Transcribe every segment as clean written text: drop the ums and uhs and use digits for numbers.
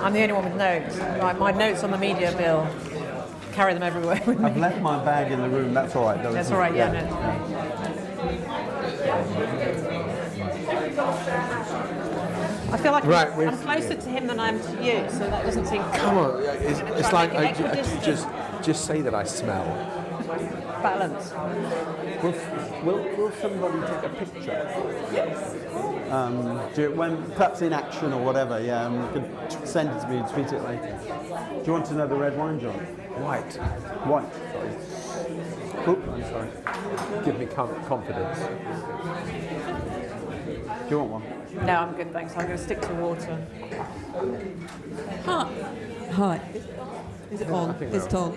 I'm the only one with notes. My notes on the media bill, carry them everywhere with me. I've left my bag in the room. That's all right. Though, That's all right. Yeah. No. I feel like I'm closer to him than I am to you, so that doesn't seem. Come on, it's like just say that I smell. Balance. Will somebody take a picture? Yes. Do it when perhaps in action or whatever. Yeah, and you can send it to me and tweet it later. Do you want another red wine, John? White. Sorry. Oop, I'm sorry. Give me confidence. Do you want one? No, I'm good, thanks. I'm going to stick to water. Hi. Is it on? It's on.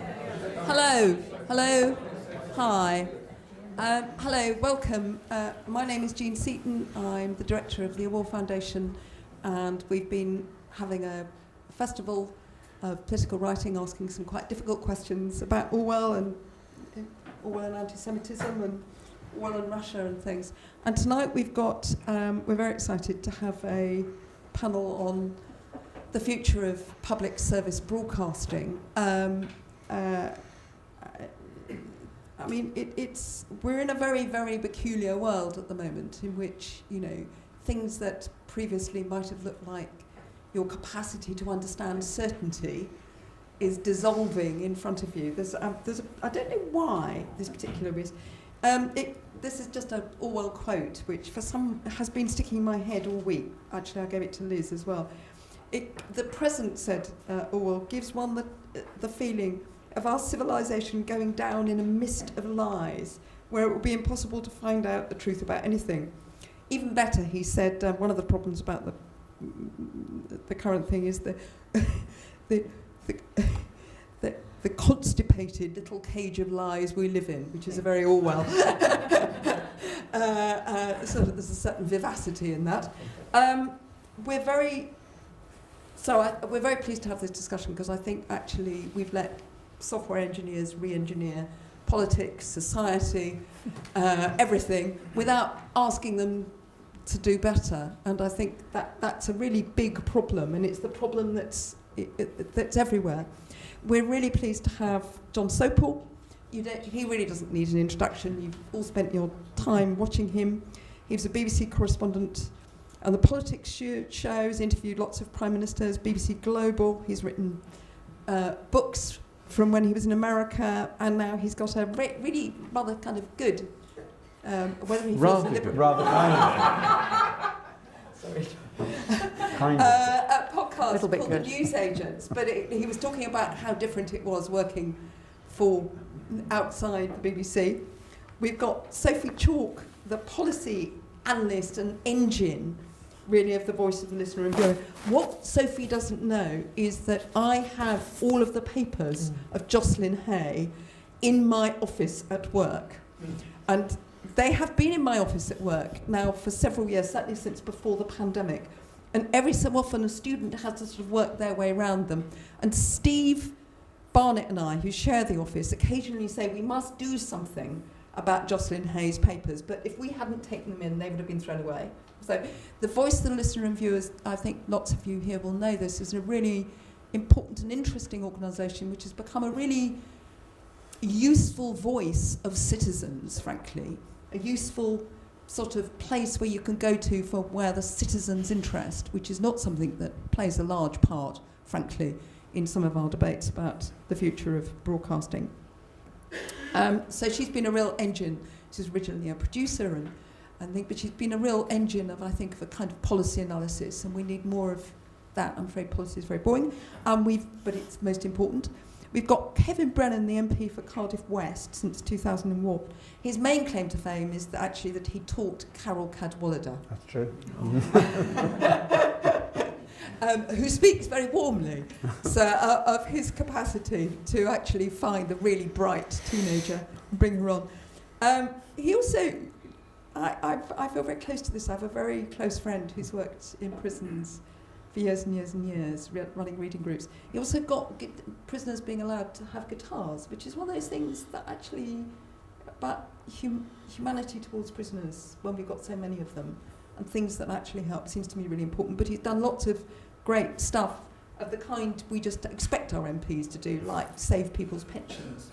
Hello. Hi. Hello, welcome. My name is Jean Seaton. I'm the director of the Orwell Foundation, and we've been having a festival of political writing, asking some quite difficult questions about Orwell and anti-Semitism and Orwell and Russia and things. And tonight we're very excited to have a panel on the future of public service broadcasting. We're in a very, very peculiar world at the moment in which, things that previously might have looked like your capacity to understand certainty is dissolving in front of you. I don't know why this particular is. This is just an Orwell quote, which for some has been sticking in my head all week. Actually, I gave it to Liz as well. The present, said Orwell, gives one the feeling of our civilization going down in a mist of lies, where it will be impossible to find out the truth about anything. Even better, he said, one of the problems about the current thing is the constipated little cage of lies we live in, which is a very Orwell. There's a certain vivacity in that. We're very pleased to have this discussion because I think actually we've let software engineers re-engineer politics, society, everything, without asking them to do better. And I think that's a really big problem, and it's the problem that's everywhere. We're really pleased to have John Sopel. He really doesn't need an introduction. You've all spent your time watching him. He was a BBC correspondent on the politics shows, interviewed lots of prime ministers, BBC Global. He's written books from when he was in America, and now he's got a really rather kind of good, whether he feels rather kind. Sorry. Kind a podcast called good. The News Agents, but he was talking about how different it was working for outside the BBC. We've got Sophie Chalk, the policy analyst and engine, really, of the voice of the listener and viewer. What Sophie doesn't know is that I have all of the papers of Jocelyn Hay in my office at work. And they have been in my office at work now for several years, certainly since before the pandemic. And every so often a student has to sort of work their way around them. And Steve Barnett and I, who share the office, occasionally say we must do something about Jocelyn Hay's papers, but if we hadn't taken them in, they would have been thrown away. So the voice of the listener and viewers, I think lots of you here will know this, is a really important and interesting organisation which has become a really useful voice of citizens, frankly, a useful sort of place where you can go to for where the citizens' interest, which is not something that plays a large part, frankly, in some of our debates about the future of broadcasting. So she's been a real engine. She's originally a producer, but she's been a real engine of, I think, of a kind of policy analysis, and we need more of that. I'm afraid policy is very boring, but it's most important. We've got Kevin Brennan, the MP for Cardiff West since 2001. His main claim to fame is that he taught Carol Cadwallader. That's true. Who speaks very warmly of his capacity to actually find the really bright teenager and bring her on. He also, I feel very close to this. I have a very close friend who's worked in prisons for years and years and years, running reading groups. He also got prisoners being allowed to have guitars, which is one of those things that actually, about humanity towards prisoners, when we've got so many of them, and things that actually help, seems to me really important. But he's done lots of great stuff of the kind we just expect our MPs to do, like save people's pensions.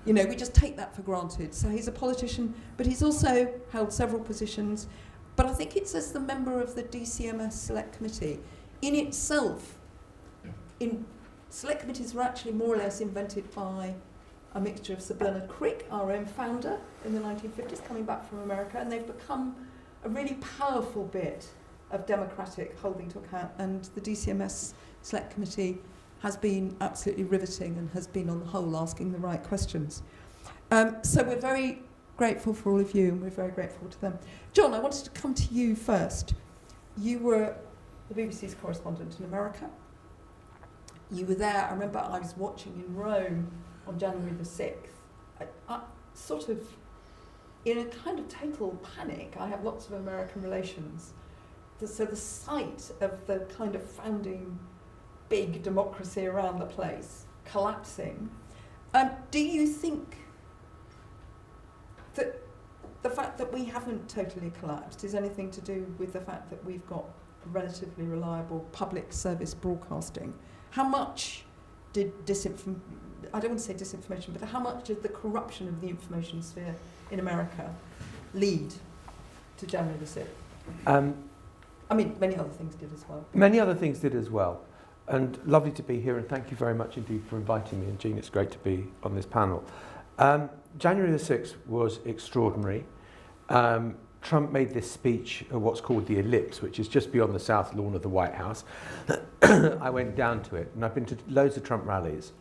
You know, we just take that for granted. So he's a politician, but he's also held several positions. But I think it's as the member of the DCMS Select Committee. In itself, select committees were actually more or less invented by a mixture of Sir Bernard Crick, our own founder, in the 1950s, coming back from America, and they've become a really powerful bit of democratic holding to account, and the DCMS Select Committee has been absolutely riveting and has been on the whole asking the right questions. So we're very grateful for all of you, and we're very grateful to them. John, I wanted to come to you first. You were the BBC's correspondent in America. You were there, I remember I was watching in Rome on January the 6th, sort of in a kind of total panic. I have lots of American relations. So the sight of the kind of founding big democracy around the place collapsing. Do you think that the fact that we haven't totally collapsed is anything to do with the fact that we've got relatively reliable public service broadcasting? How much did I don't want to say disinformation, but how much did the corruption of the information sphere in America lead to January the 6th? I mean, many other things did as well. Many other things did as well. And lovely to be here, and thank you very much indeed for inviting me. And Jean, it's great to be on this panel. January the 6th was extraordinary. Trump made this speech at what's called the Ellipse, which is just beyond the south lawn of the White House. I went down to it, and I've been to loads of Trump rallies.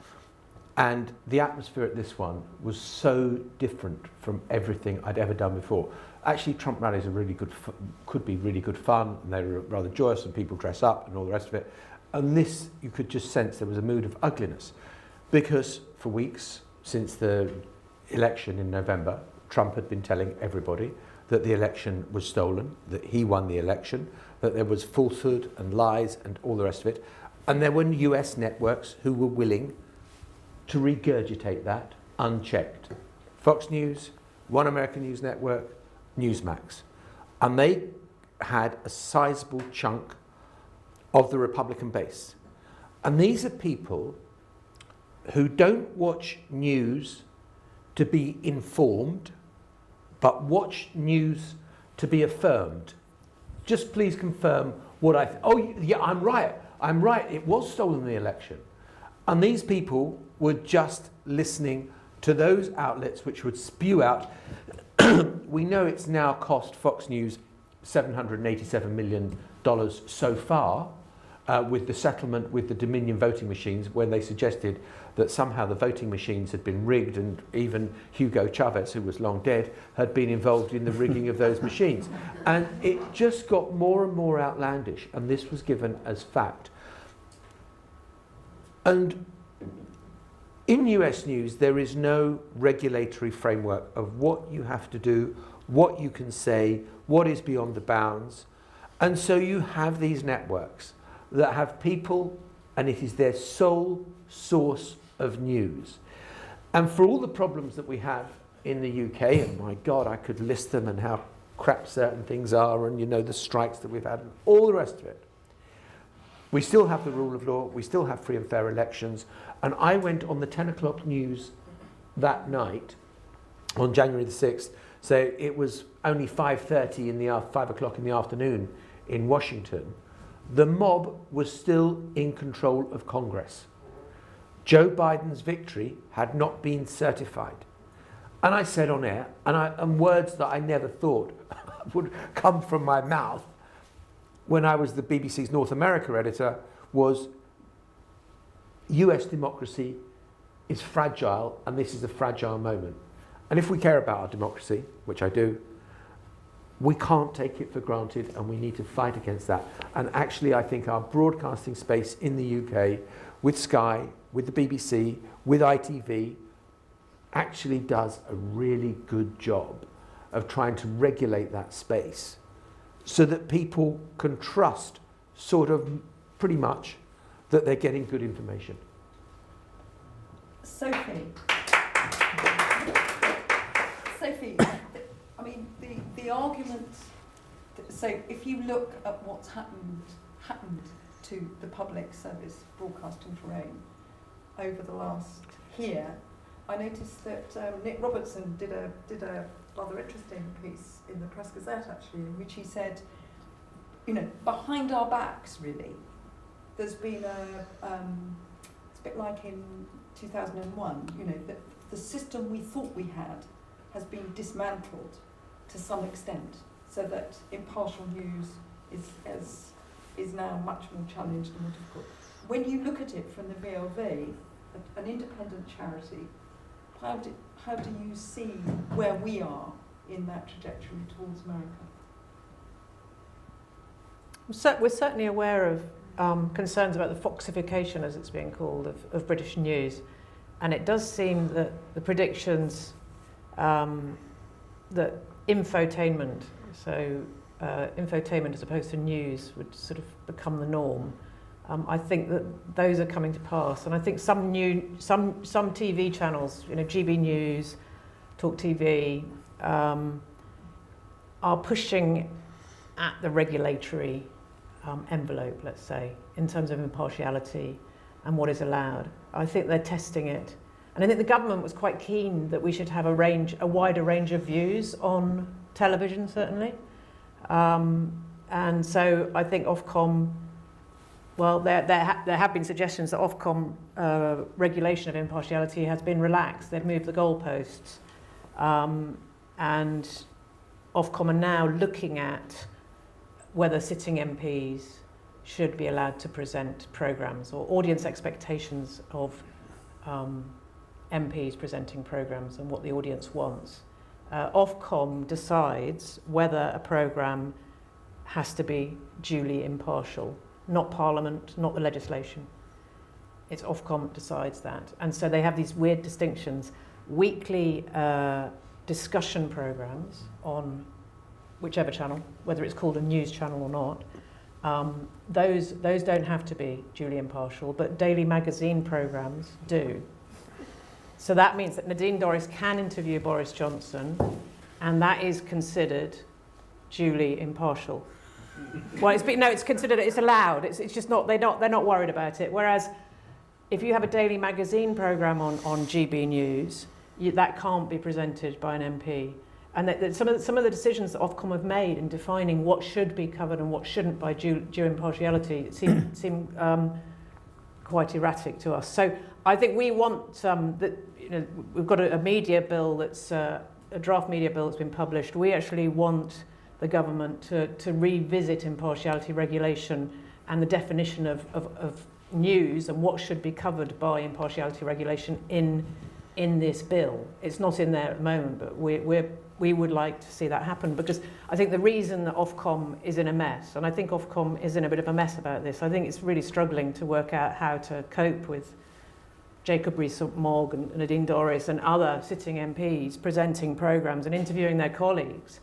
And the atmosphere at this one was so different from everything I'd ever done before. Actually, Trump rallies are really good, could be really good fun, and they were rather joyous, and people dress up and all the rest of it. And this, you could just sense there was a mood of ugliness, because for weeks since the election in November, Trump had been telling everybody that the election was stolen, that he won the election, that there was falsehood and lies and all the rest of it. And there were US networks who were willing to regurgitate that unchecked. Fox News, One American News Network, Newsmax. And they had a sizable chunk of the Republican base. And these are people who don't watch news to be informed, but watch news to be affirmed. Just please confirm what oh yeah, I'm right, it was stolen in the election. And these people were just listening to those outlets which would spew out. We know it's now cost Fox News $787 million so far with the settlement with the Dominion voting machines, when they suggested that somehow the voting machines had been rigged, and even Hugo Chavez, who was long dead, had been involved in the rigging of those machines. And it just got more and more outlandish, and this was given as fact. And in US news, there is no regulatory framework of what you have to do, what you can say, what is beyond the bounds. And so you have these networks that have people, and it is their sole source of news. And for all the problems that we have in the UK, and my God, I could list them, and how crap certain things are, and you know, the strikes that we've had, and all the rest of it, we still have the rule of law, we still have free and fair elections. And I went on the 10 o'clock news that night, on January the 6th, so it was only 5 o'clock in the afternoon in Washington. The mob was still in control of Congress. Joe Biden's victory had not been certified. And I said on air, and words that I never thought would come from my mouth when I was the BBC's North America editor, was US democracy is fragile, and this is a fragile moment. And if we care about our democracy, which I do, we can't take it for granted, and we need to fight against that. And actually, I think our broadcasting space in the UK, with Sky, with the BBC, with ITV, actually does a really good job of trying to regulate that space so that people can trust, sort of, pretty much, that they're getting good information. Sophie, I mean, the argument, so if you look at what's happened to the public service broadcasting terrain over the last year, I noticed that Nick Robertson did a rather interesting piece in the Press Gazette, actually, in which he said, you know, behind our backs, really, there's been it's a bit like in 2001, you know, that the system we thought we had has been dismantled to some extent, so that impartial news is now much more challenged and more difficult. When you look at it from the VLV, an independent charity, how do you see where we are in that trajectory towards America? We're certainly aware of concerns about the foxification, as it's being called, of British news. And it does seem that the predictions that infotainment, so infotainment as opposed to news, would sort of become the norm. I think that those are coming to pass, and I think some TV channels, you know, GB News, Talk TV, are pushing at the regulatory envelope, let's say, in terms of impartiality and what is allowed. I think they're testing it, and I think the government was quite keen that we should have a wider range of views on television, certainly, and so I think Ofcom. Well, there have been suggestions that Ofcom regulation of impartiality has been relaxed. They've moved the goalposts. And Ofcom are now looking at whether sitting MPs should be allowed to present programmes, or audience expectations of MPs presenting programmes and what the audience wants. Ofcom decides whether a programme has to be duly impartial. Not Parliament, not the legislation. It's Ofcom that decides that. And so they have these weird distinctions. Weekly discussion programmes on whichever channel, whether it's called a news channel or not, those don't have to be duly impartial, but daily magazine programmes do. So that means that Nadine Dorries can interview Boris Johnson, and that is considered duly impartial. Well, it's considered, it's allowed. It's just not, they're not worried about it. Whereas if you have a daily magazine programme on GB News, that can't be presented by an MP. And that some of the decisions that Ofcom have made in defining what should be covered and what shouldn't by due impartiality seem quite erratic to us. So I think we want that. You know, we've got a media bill that's a draft media bill that's been published. We actually want the government to revisit impartiality regulation and the definition of news and what should be covered by impartiality regulation in this bill. It's not in there at the moment, but we would like to see that happen, because I think the reason that Ofcom is in a mess, and I think Ofcom is in a bit of a mess about this, I think it's really struggling to work out how to cope with Jacob Rees-Mogg and Nadine Dorries and other sitting MPs presenting programmes and interviewing their colleagues,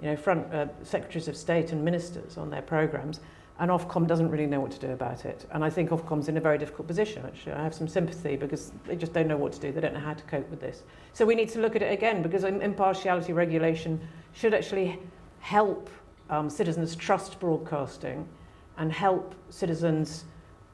you know, secretaries of state and ministers on their programmes, and Ofcom doesn't really know what to do about it. And I think Ofcom's in a very difficult position, actually. I have some sympathy, because they just don't know what to do. They don't know how to cope with this. So we need to look at it again, because impartiality regulation should actually help citizens trust broadcasting and help citizens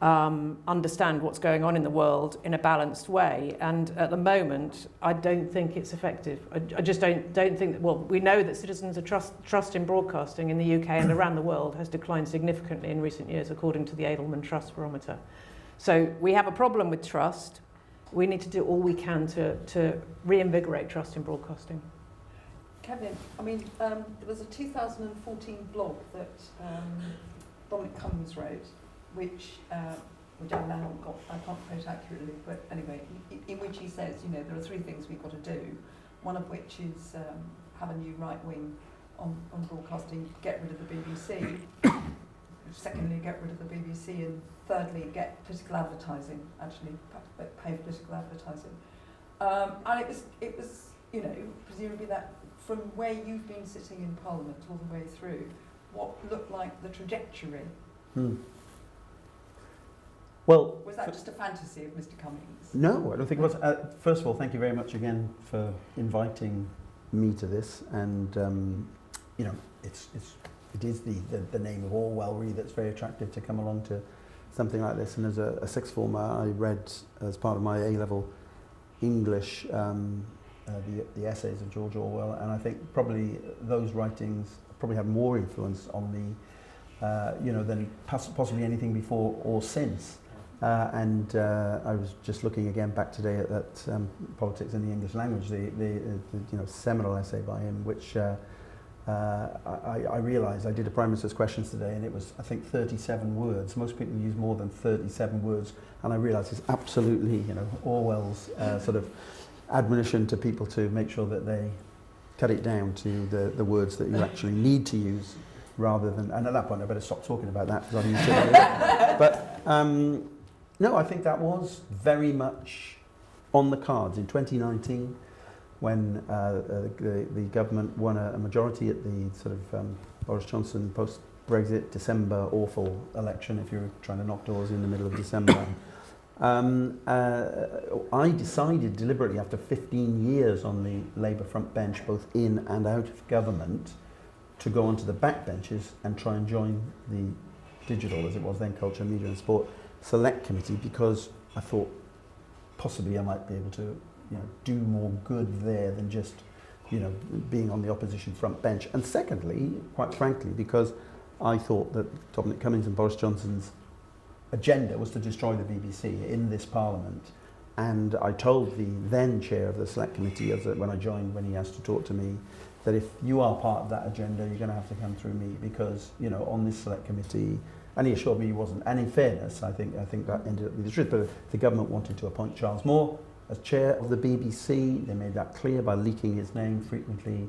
understand what's going on in the world in a balanced way. And at the moment, I don't think it's effective. I just don't think that, well, we know that citizens' trust in broadcasting in the UK and around the world has declined significantly in recent years, according to the Edelman Trust Barometer. So we have a problem with trust. We need to do all we can to reinvigorate trust in broadcasting. Kevin, I mean, there was a 2014 blog that Dominic Cummings wrote, which I can't quote accurately, but anyway, in which he says, you know, there are three things we've got to do, one of which is have a new right wing on broadcasting, get rid of the BBC, secondly, get rid of the BBC, and thirdly, get political advertising, actually, pay for political advertising. And it was, you know, presumably that from where you've been sitting in Parliament all the way through, what looked like the trajectory. Well, was that just a fantasy of Mr. Cummings? No, I don't think it was. First of all, thank you very much again for inviting me to this. And you know, it is the name of Orwell really that's very attractive to come along to something like this, and as a sixth former, I read as part of my A-level English the essays of George Orwell, and I think probably those writings probably have more influence on me, than possibly anything before or since. And I was just looking again back today at Politics in the English Language, the seminal essay by him, which I realised I did a Prime Minister's Questions today, and it was, I think, 37 words. Most people use more than 37 words, and I realised it's absolutely, Orwell's sort of admonition to people to make sure that they cut it down to the words that you actually need to use, rather than, and at that point I better stop talking about that because I'm used to it. But no, I think that was very much on the cards in 2019 when the government won a majority at the sort of Boris Johnson post-Brexit December awful election, if you're trying to knock doors in the middle of December. I decided deliberately after 15 years on the Labour front bench, both in and out of government, to go onto the backbenches and try and join the digital, as it was then, Culture, Media and Sport Select Committee, because I thought possibly I might be able to do more good there than just being on the opposition front bench. And secondly, quite frankly, because I thought that Dominic Cummings and Boris Johnson's agenda was to destroy the BBC in this Parliament, and I told the then chair of the Select Committee when I joined, when he asked to talk to me, that if you are part of that agenda, you're going to have to come through me, because on this Select Committee, and he assured me he wasn't. And in fairness, I think that ended up being the truth. But the government wanted to appoint Charles Moore as chair of the BBC. They made that clear by leaking his name frequently,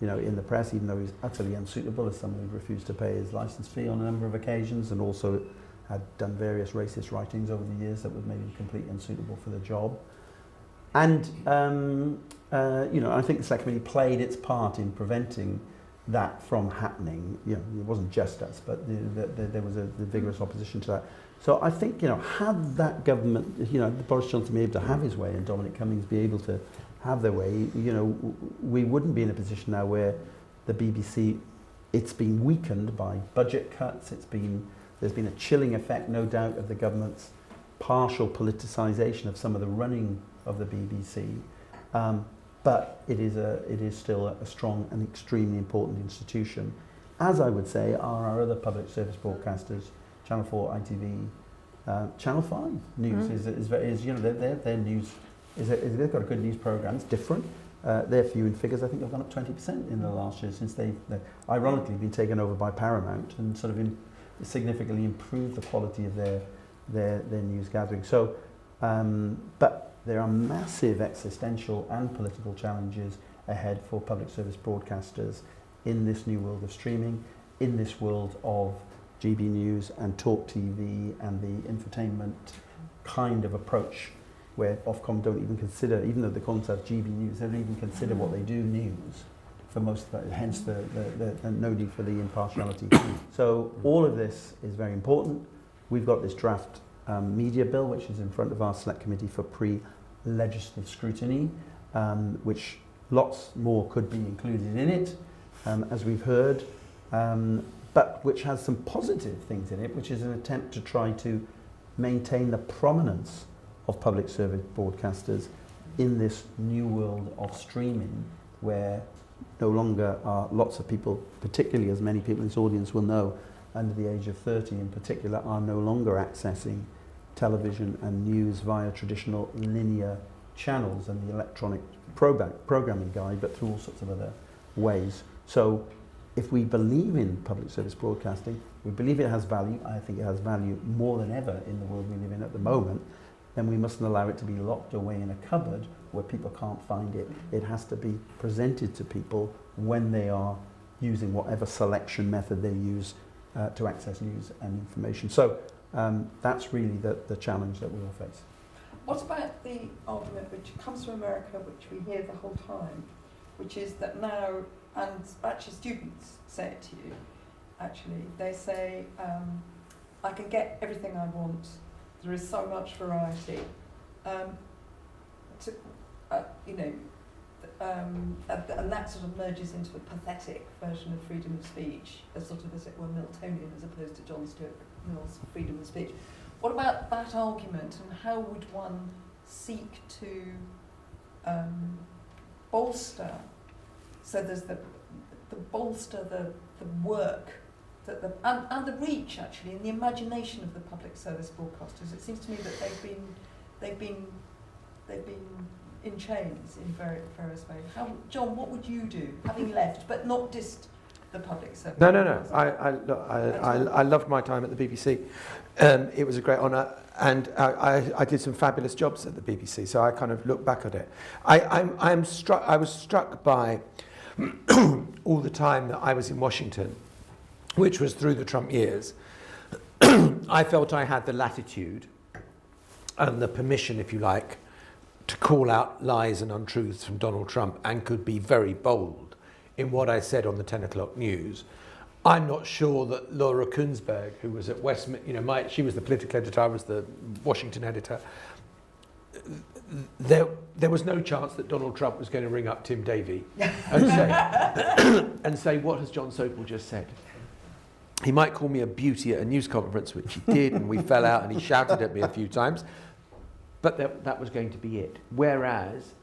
in the press, even though he's utterly unsuitable as someone who refused to pay his licence fee on a number of occasions, and also had done various racist writings over the years that would make him completely unsuitable for the job. And I think the Select Committee played its part in preventing that from happening. It wasn't just us, but there was a vigorous opposition to that. So I think, had that government, Boris Johnson be able to have his way and Dominic Cummings be able to have their way, we wouldn't be in a position now where the BBC, it's been weakened by budget cuts, there's been a chilling effect, no doubt, of the government's partial politicisation of some of the running of the BBC. But it is still a strong and extremely important institution, as I would say are our other public service broadcasters, Channel 4, ITV, Channel 5 News is their news they've got a good news programme. It's different. Their viewing figures, I think, have gone up 20% in the last year since they've ironically been taken over by Paramount, and sort of significantly improved the quality of their news gathering. So, but there are massive existential and political challenges ahead for public service broadcasters in this new world of streaming, in this world of GB News and Talk TV and the infotainment kind of approach, where Ofcom don't even consider, even though they call themselves GB News, they don't even consider what they do news for most of it, hence the no need for the impartiality. So all of this is very important. We've got this draft media bill, which is in front of our Select Committee for pre-legislative scrutiny, which lots more could be included in it, as we've heard, but which has some positive things in it, which is an attempt to try to maintain the prominence of public service broadcasters in this new world of streaming, where no longer are lots of people, particularly as many people in this audience will know, under the age of 30 in particular, are no longer accessing television and news via traditional linear channels and the electronic programming guide, but through all sorts of other ways. So if we believe in public service broadcasting, we believe it has value, I think it has value more than ever in the world we live in at the moment, then we mustn't allow it to be locked away in a cupboard where people can't find it. It has to be presented to people when they are using whatever selection method they use to access news and information. So that's really the challenge that we all face. What about the argument which comes from America, which we hear the whole time, which is that now, and actually students say it to you, actually, they say, I can get everything I want, there is so much variety, and that sort of merges into a pathetic version of freedom of speech, as sort of, as it were, Miltonian, as opposed to John Stuart Mill's freedom of speech. What about that argument, and how would one seek to bolster? So there's the bolster the work that and the reach actually, and the imagination of the public service broadcasters. It seems to me that they've been in chains in various ways. John, what would you do, having left, but not just the public service? No. I loved my time at the BBC. It was a great honour, and I did some fabulous jobs at the BBC. So I kind of look back at it. I was struck by all the time that I was in Washington, which was through the Trump years. I felt I had the latitude and the permission, if you like, to call out lies and untruths from Donald Trump, and could be very bold in what I said on the 10 o'clock news. I'm not sure that Laura Kunsberg, who was at Westminster, she was the political editor, I was the Washington editor. There was no chance that Donald Trump was going to ring up Tim Davie and say, what has John Sopel just said? He might call me a beauty at a news conference, which he did, and we fell out, and he shouted at me a few times. But that was going to be it. Whereas,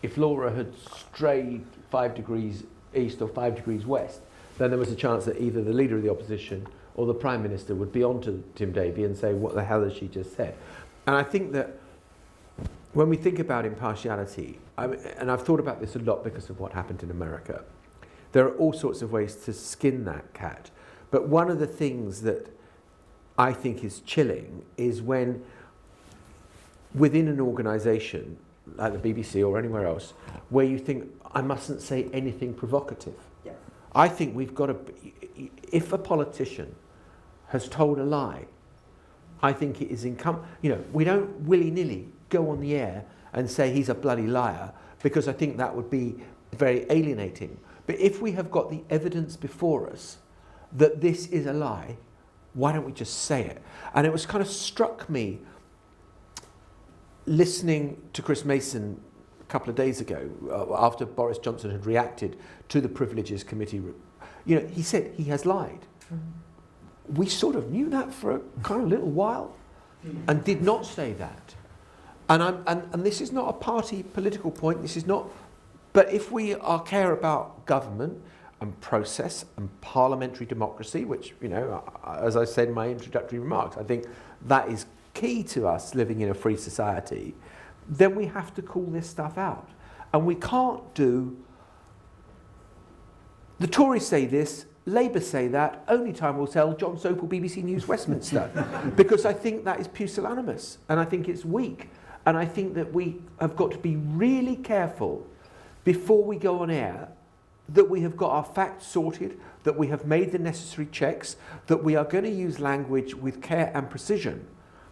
if Laura had strayed 5 degrees east or 5 degrees west, then there was a chance that either the leader of the opposition or the Prime Minister would be on to Tim Davie and say, what the hell has she just said? And I think that when we think about impartiality, and I've thought about this a lot because of what happened in America, there are all sorts of ways to skin that cat. But one of the things that I think is chilling is when within an organisation like the BBC or anywhere else, where you think, I mustn't say anything provocative. Yeah. I think we've got to, if a politician has told a lie, I think it is we don't willy-nilly go on the air and say he's a bloody liar, because I think that would be very alienating. But if we have got the evidence before us that this is a lie, why don't we just say it? And it was kind of struck me listening to Chris Mason a couple of days ago, after Boris Johnson had reacted to the Privileges Committee. He said he has lied. Mm-hmm. We sort of knew that for a kind of little while, and did not say that. And this is not a party political point. This is not. But if we care about government and process and parliamentary democracy, which, as I said in my introductory remarks, I think that is key to us living in a free society, then we have to call this stuff out. And we can't do, the Tories say this, Labour say that, only time will tell, John Sopel, BBC News Westminster. Because I think that is pusillanimous, and I think it's weak. And I think that we have got to be really careful before we go on air, that we have got our facts sorted, that we have made the necessary checks, that we are going to use language with care and precision.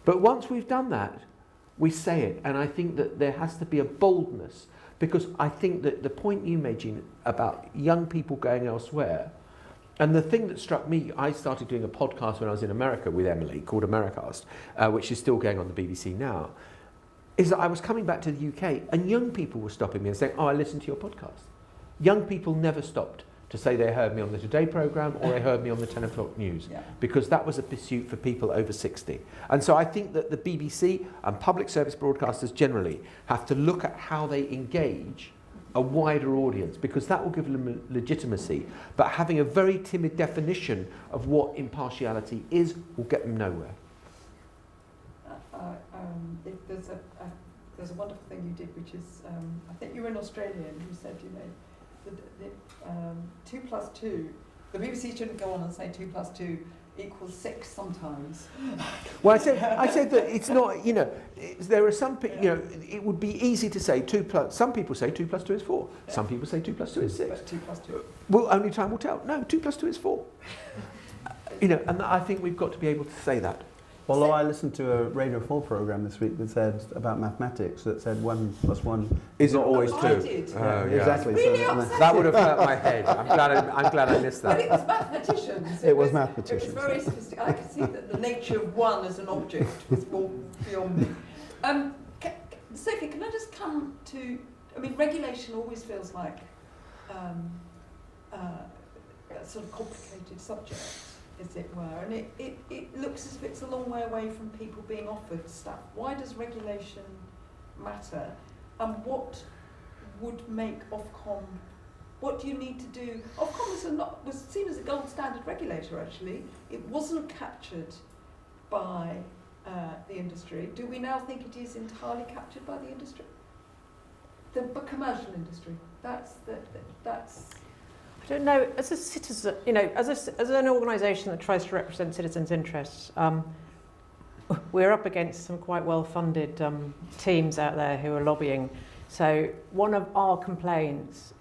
But once we've done that, we say it. And I think that there has to be a boldness, because I think that the point you made, Jean, about young people going elsewhere, and the thing that struck me, I started doing a podcast when I was in America with Emily called Americast, which is still going on the BBC now, is that I was coming back to the UK and young people were stopping me and saying, I listened to your podcast. Young people never stopped to say they heard me on the Today programme or they heard me on the 10 o'clock news, because that was a pursuit for people over 60. And so I think that the BBC and public service broadcasters generally have to look at how they engage a wider audience, because that will give them legitimacy. But having a very timid definition of what impartiality is will get them nowhere. There's a wonderful thing you did, which is, I think you were in Australia, and you said, the 2 + 2, the BBC shouldn't go on and say 2 + 2 equals 6 sometimes. Well, I said that it's not, there are some people, it would be easy to say some people say 2 + 2 is 4. Yeah. Some people say 2 + 2 is 6. But 2 + 2. Well, only time will tell. No, 2 + 2 is 4. And I think we've got to be able to say that. Although I listened to a Radio 4 programme this week that said about mathematics, that said 1 + 1 is not always 2. I did. Yeah. Exactly. Really that would have hurt my head. I'm glad I missed that. But it was mathematicians. It was mathematicians. It was very sophisticated. I could see that the nature of 1 as an object was more beyond me. Sophie, can I just come to? Regulation always feels like a sort of complicated subject. as it were, and it looks as if it's a long way away from people being offered stuff. Why does regulation matter? And what would make Ofcom, what do you need to do? Ofcom was seen as a gold standard regulator, actually. It wasn't captured by the industry. Do we now think it is entirely captured by the industry? The commercial industry. That's. I don't know. As a citizen, as an organisation that tries to represent citizens' interests, we're up against some quite well-funded teams out there who are lobbying. So one of our complaints,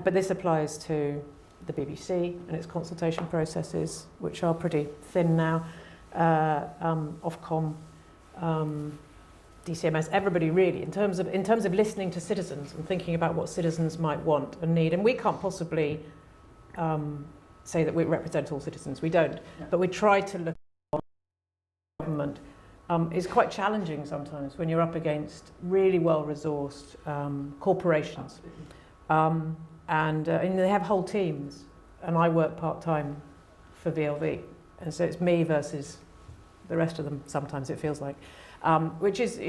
but this applies to the BBC and its consultation processes, which are pretty thin now. Ofcom, DCMS, everybody really, in terms of listening to citizens and thinking about what citizens might want and need. And we can't possibly say that we represent all citizens. We don't. No. But we try to look at government. It's quite challenging sometimes when you're up against really well-resourced corporations. And they have whole teams. And I work part-time for VLV. And so it's me versus the rest of them, sometimes it feels like. Which is,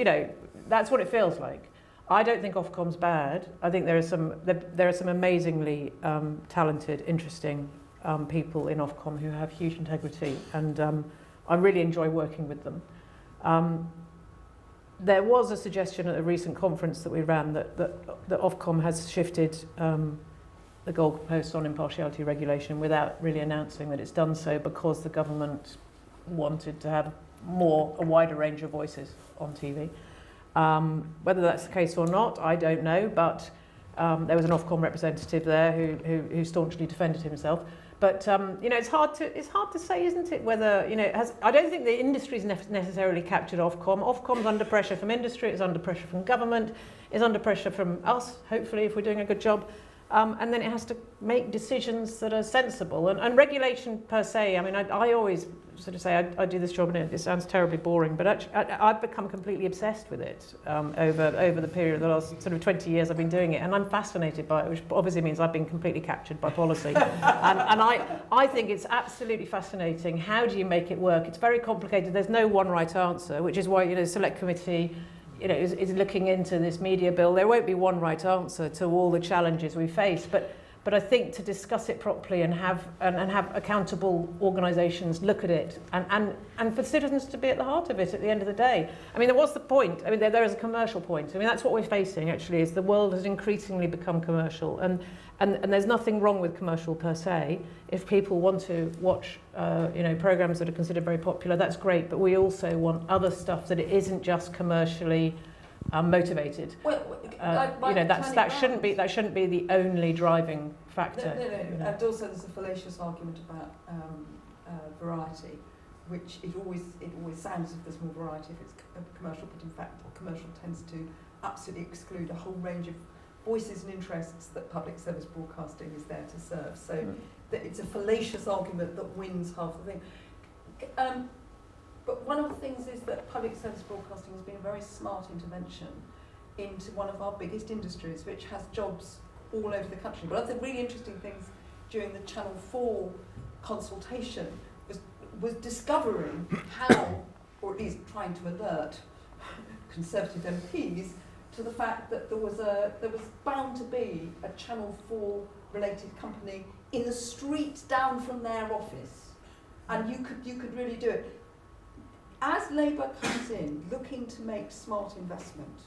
that's what it feels like. I don't think Ofcom's bad. I think there are some amazingly talented, interesting people in Ofcom who have huge integrity, and I really enjoy working with them. There was a suggestion at a recent conference that we ran that Ofcom has shifted the goalpost on impartiality regulation without really announcing that it's done so because the government wanted to have a wider range of voices on TV. Whether that's the case or not, I don't know, but there was an Ofcom representative there who staunchly defended himself. But it's hard to say, isn't it? Whether I don't think the industry's necessarily captured Ofcom. Ofcom's under pressure from industry. It's under pressure from government. It's under pressure from us. Hopefully, if we're doing a good job. And then it has to make decisions that are sensible. And regulation per se, I always sort of say I do this job and it sounds terribly boring, but actually I've become completely obsessed with it over the period of the last sort of 20 years I've been doing it, and I'm fascinated by it, which obviously means I've been completely captured by policy. and I think it's absolutely fascinating. How do you make it work? It's very complicated. There's no one right answer, which is why the Select Committee is looking into this media bill. There won't be one right answer to all the challenges we face, but I think to discuss it properly and have accountable organisations look at it and for citizens to be at the heart of it at the end of the day. What's the point? There is a commercial point. That's what we're facing actually, is the world has increasingly become commercial, and there's nothing wrong with commercial per se. If people want to watch programmes that are considered very popular, that's great, but we also want other stuff that it isn't just commercially motivated. That shouldn't be the only driving factor. No. And also there's a fallacious argument about variety, which it always sounds as if there's more variety if it's commercial, but in fact commercial tends to absolutely exclude a whole range of voices and interests that public service broadcasting is there to serve. So that it's a fallacious argument that wins half the thing. But one of the things is that public service broadcasting has been a very smart intervention into one of our biggest industries, which has jobs all over the country. One of the really interesting things during the Channel 4 consultation was discovering how, or at least trying to alert Conservative MPs to the fact that there was bound to be a Channel 4 related company in the street down from their office, and you could really do it. As Labour comes in looking to make smart investment,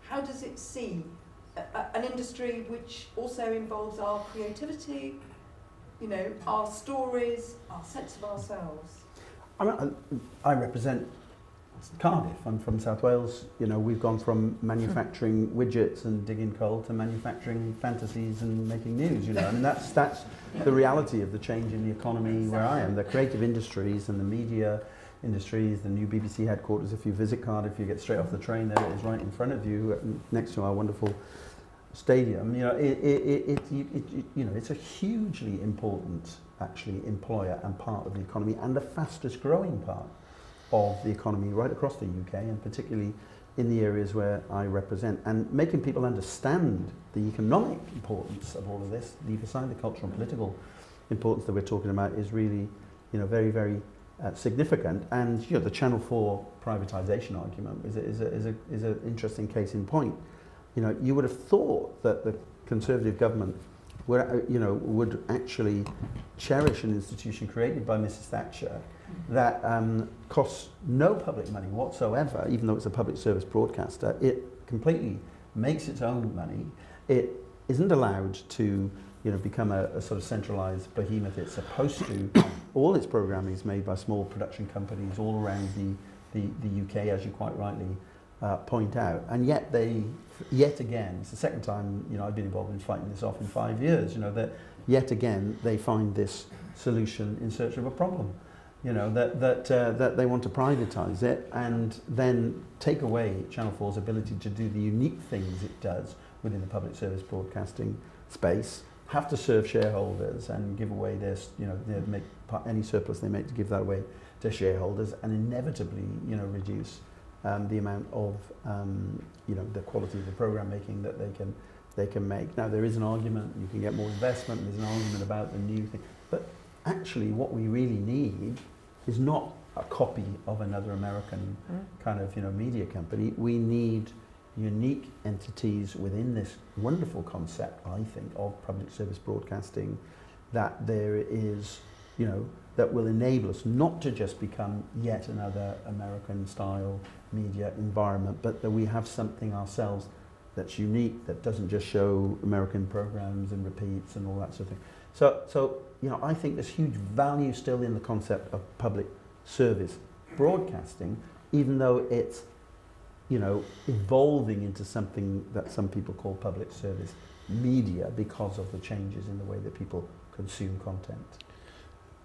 how does it see an industry which also involves our creativity, our stories, our sense of ourselves? I represent Cardiff. I'm from South Wales. We've gone from manufacturing widgets and digging coal to manufacturing fantasies and making news. That's the reality of the change in the economy where I am. The creative industries and the media industries, the new BBC headquarters. If you visit Cardiff, you get straight off the train. There it is, right in front of you, next to our wonderful stadium. It's a hugely important, actually, employer and part of the economy, and the fastest growing part of the economy right across the UK, and particularly in the areas where I represent. And making people understand the economic importance of all of this, leave aside the cultural and political importance that we're talking about, is really very, very significant. And the Channel 4 privatisation argument is an interesting case in point. You would have thought that the Conservative government would actually cherish an institution created by Mrs. Thatcher that costs no public money whatsoever, even though it's a public service broadcaster. It completely makes its own money. It isn't allowed to become a sort of centralised behemoth. It's supposed to. All its programming is made by small production companies all around the UK, as you quite rightly point out. And yet yet again, it's the second time I've been involved in fighting this off in 5 years. That yet again they find this solution in search of a problem. That they want to privatise it and then take away Channel 4's ability to do the unique things it does within the public service broadcasting space, have to serve shareholders and give away this, make any surplus they make to give that away to shareholders, and inevitably, reduce the amount of, the quality of the programme making that they can make. Now, there is an argument, you can get more investment, there's an argument about the new thing, but actually what we really need is not a copy of another American kind of media company. We need unique entities within this wonderful concept, I think, of public service broadcasting, that there is, that will enable us not to just become yet another American style media environment, but that we have something ourselves that's unique, that doesn't just show American programs and repeats and all that sort of thing. So I think there's huge value still in the concept of public service broadcasting, even though it's, evolving into something that some people call public service media because of the changes in the way that people consume content.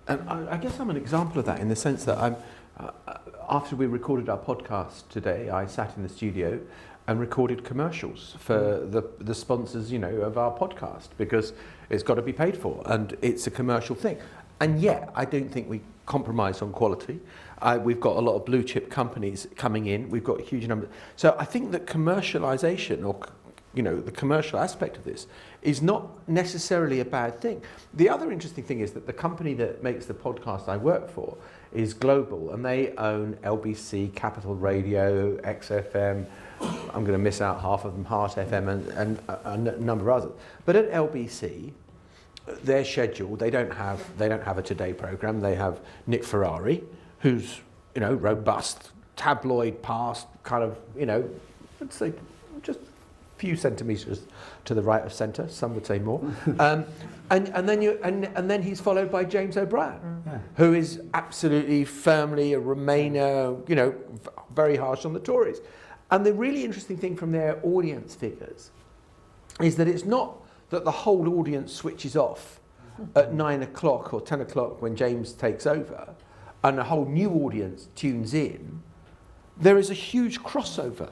And I guess I'm an example of that in the sense that after we recorded our podcast today, I sat in the studio and recorded commercials for the sponsors, of our podcast, because it's got to be paid for and it's a commercial thing. And yet, I don't think we compromise on quality. We've got a lot of blue chip companies coming in. We've got a huge number. So I think that commercialization, or the commercial aspect of this, is not necessarily a bad thing. The other interesting thing is that the company that makes the podcast I work for is global, and they own LBC, Capital Radio, XFM. I'm going to miss out half of them, Heart FM, and a number of others. But at LBC, their schedule, they don't have a Today programme. They have Nick Ferrari, who's robust, tabloid past, kind of let's say just a few centimetres to the right of centre. Some would say more. And then he's followed by James O'Brien, who is absolutely firmly a Remainer, very harsh on the Tories. And the really interesting thing from their audience figures is that it's not that the whole audience switches off at 9 o'clock or 10 o'clock when James takes over and a whole new audience tunes in. There is a huge crossover.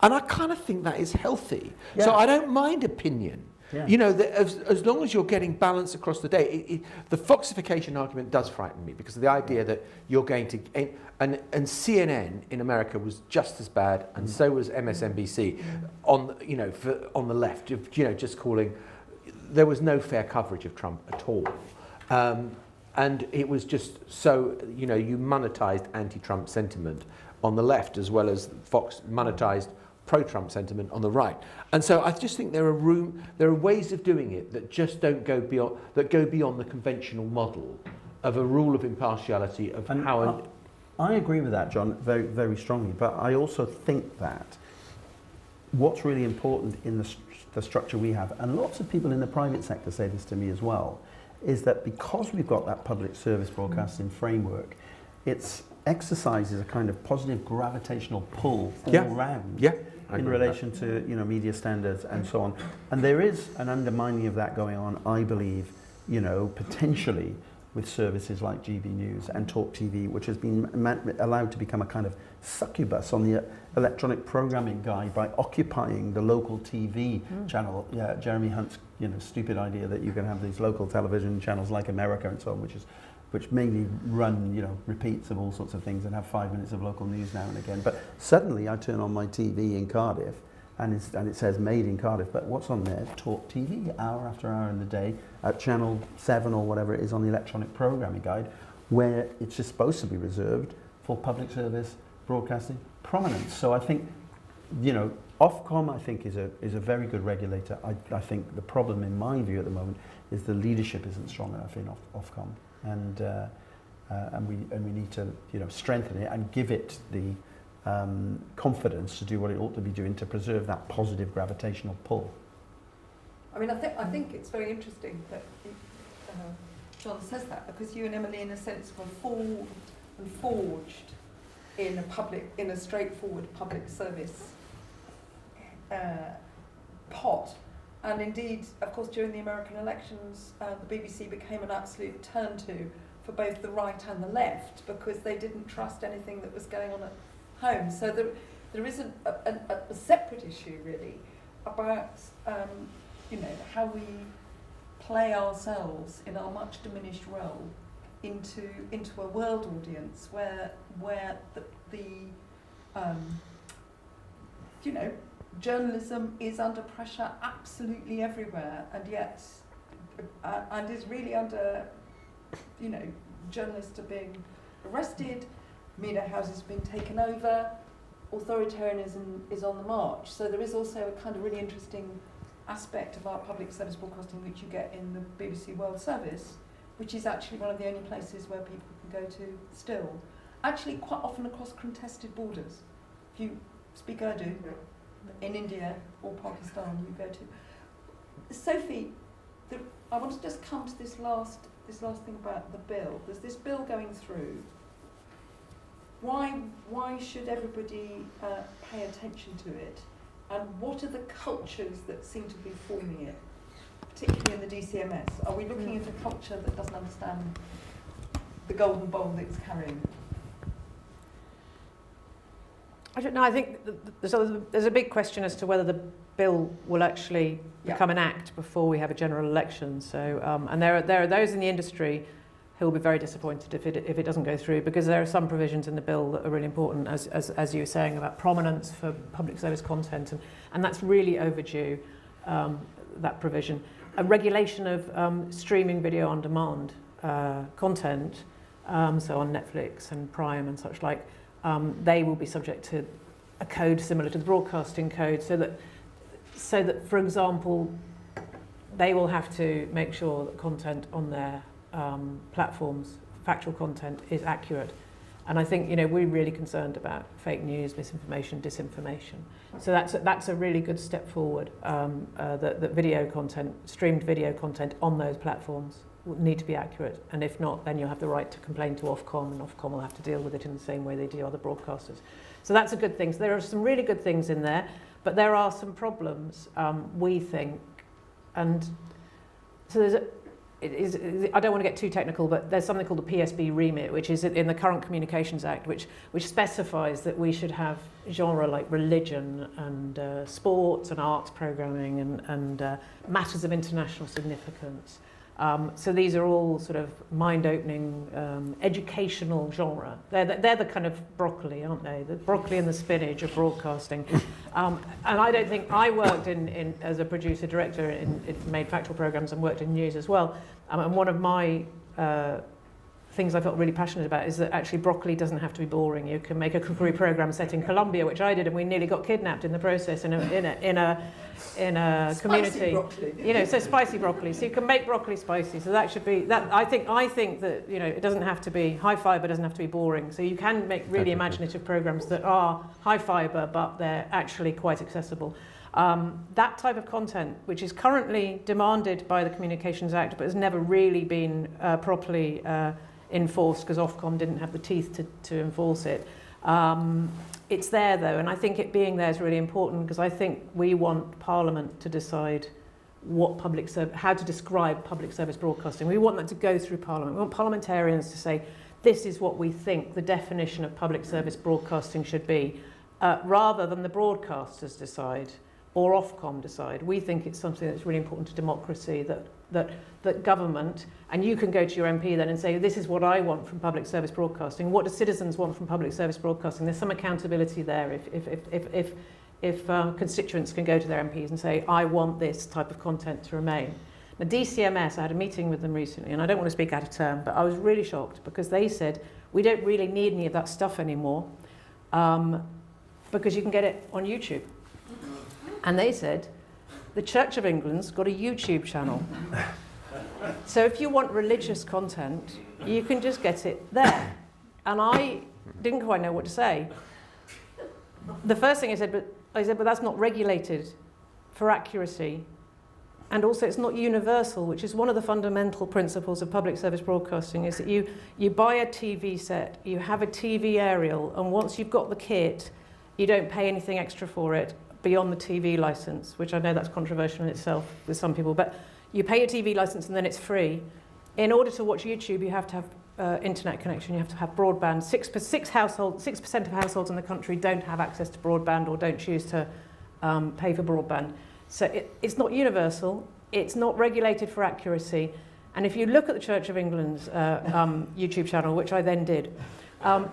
And I kind of think that is healthy. Yeah. So I don't mind opinion. Yeah. As long as you're getting balance across the day. The Foxification argument does frighten me, because of the idea that you're going to... And CNN in America was just as bad, and so was MSNBC on the left, just calling... There was no fair coverage of Trump at all. And it was just so, you monetized anti-Trump sentiment on the left, as well as Fox monetized pro-Trump sentiment on the right. And so I just think there are ways of doing it that just don't go beyond, that go beyond the conventional model of a rule of impartiality of how... I agree with that, John, very, very strongly. But I also think that what's really important in the structure we have, and lots of people in the private sector say this to me as well, is that because we've got that public service broadcasting framework, it exercises a kind of positive gravitational pull all around in relation to media standards and so on. And there is an undermining of that going on, I believe, potentially with services like GB News and Talk TV, which has been allowed to become a kind of succubus on the electronic programming guide by occupying the local TV channel. Yeah, Jeremy Hunt's stupid idea that you can have these local television channels like America and so on, which mainly run repeats of all sorts of things and have 5 minutes of local news now and again. But suddenly I turn on my TV in Cardiff and it says made in Cardiff, but what's on there? Talk TV, hour after hour in the day at channel 7 or whatever it is on the electronic programming guide, where it's just supposed to be reserved for public service broadcasting prominence. So I think, you know, Ofcom, I think, is a very good regulator. I think the problem, in my view, at the moment, is the leadership isn't strong enough in Ofcom, and we need to, you know, strengthen it and give it the confidence to do what it ought to be doing to preserve that positive gravitational pull. I mean, I think it's very interesting that John says that, because you and Emily, in a sense, were forged in a straightforward public service pot. And indeed, of course, during the American elections, the BBC became an absolute turn-to for both the right and the left, because they didn't trust anything that was going on at home. So there is a separate issue, really, about you know, how we play ourselves in our much diminished role into a world audience where the you know, journalism is under pressure absolutely everywhere, and yet and is really under, you know, journalists are being arrested, media houses have been taken over, authoritarianism is on the march. So there is also a kind of really interesting aspect of our public service broadcasting which you get in the BBC World Service, which is actually one of the only places where people can go to still, actually quite often across contested borders. If you speak Urdu in India or Pakistan, you go to. Sophie, I want to just come to this last thing about the bill. There's this bill going through. Why should everybody pay attention to it? And what are the cultures that seem to be forming it, particularly in the DCMS? Are we looking at a culture that doesn't understand the golden bowl that it's carrying? I don't know. I think there's a big question as to whether the bill will actually become an act before we have a general election. So, and there are those in the industry who will be very disappointed if it doesn't go through, because there are some provisions in the bill that are really important, as you were saying, about prominence for public service content, and that's really overdue, that provision. A regulation of streaming video on demand content, so on Netflix and Prime and such like, they will be subject to a code similar to the broadcasting code, so that, for example, they will have to make sure that content on their platforms, factual content, is accurate. And I think, you know, we're really concerned about fake news, misinformation, disinformation. So that's a really good step forward, that video content, streamed video content on those platforms will need to be accurate. And if not, then you'll have the right to complain to Ofcom, and Ofcom will have to deal with it in the same way they do other broadcasters. So that's a good thing. So there are some really good things in there, but there are some problems, we think. And so I don't want to get too technical, but there's something called the PSB remit, which is in the current Communications Act, which specifies that we should have genre like religion and sports and arts programming and matters of international significance. So these are all sort of mind-opening, educational genre. They're the kind of broccoli, aren't they? The broccoli and the spinach of broadcasting. And I don't think I worked in as a producer-director in made factual programs and worked in news as well. And one of my things I felt really passionate about is that actually broccoli doesn't have to be boring. You can make a cookery program set in Colombia, which I did, and we nearly got kidnapped in the process in a community. Broccoli. You know, so spicy broccoli. So you can make broccoli spicy. So that should be that. I think that, you know, it doesn't have to be high fibre. Doesn't have to be boring. So you can make really imaginative programs that are high fibre, but they're actually quite accessible. That type of content, which is currently demanded by the Communications Act, but has never really been properly enforced because Ofcom didn't have the teeth to enforce it. It's there though, and I think it being there is really important, because I think we want Parliament to decide how to describe public service broadcasting. We want that to go through Parliament. We want parliamentarians to say, this is what we think the definition of public service broadcasting should be, rather than the broadcasters decide or Ofcom decide. We think it's something that's really important to democracy, that government, and you can go to your MP then and say, this is what I want from public service broadcasting. What do citizens want from public service broadcasting? There's some accountability there if constituents can go to their MPs and say, I want this type of content to remain. Now, DCMS, I had a meeting with them recently, and I don't want to speak out of turn, but I was really shocked because they said, we don't really need any of that stuff anymore because you can get it on YouTube. And they said, the Church of England's got a YouTube channel. So if you want religious content, you can just get it there. And I didn't quite know what to say. The first thing I said, but that's not regulated for accuracy. And also it's not universal, which is one of the fundamental principles of public service broadcasting, is that you buy a TV set, you have a TV aerial, and once you've got the kit, you don't pay anything extra for it beyond the TV license, which I know that's controversial in itself with some people, but you pay a TV license and then it's free. In order to watch YouTube, you have to have internet connection, you have to have broadband. 6% of households in the country don't have access to broadband or don't choose to pay for broadband. So it's not universal, it's not regulated for accuracy. And if you look at the Church of England's YouTube channel, which I then did,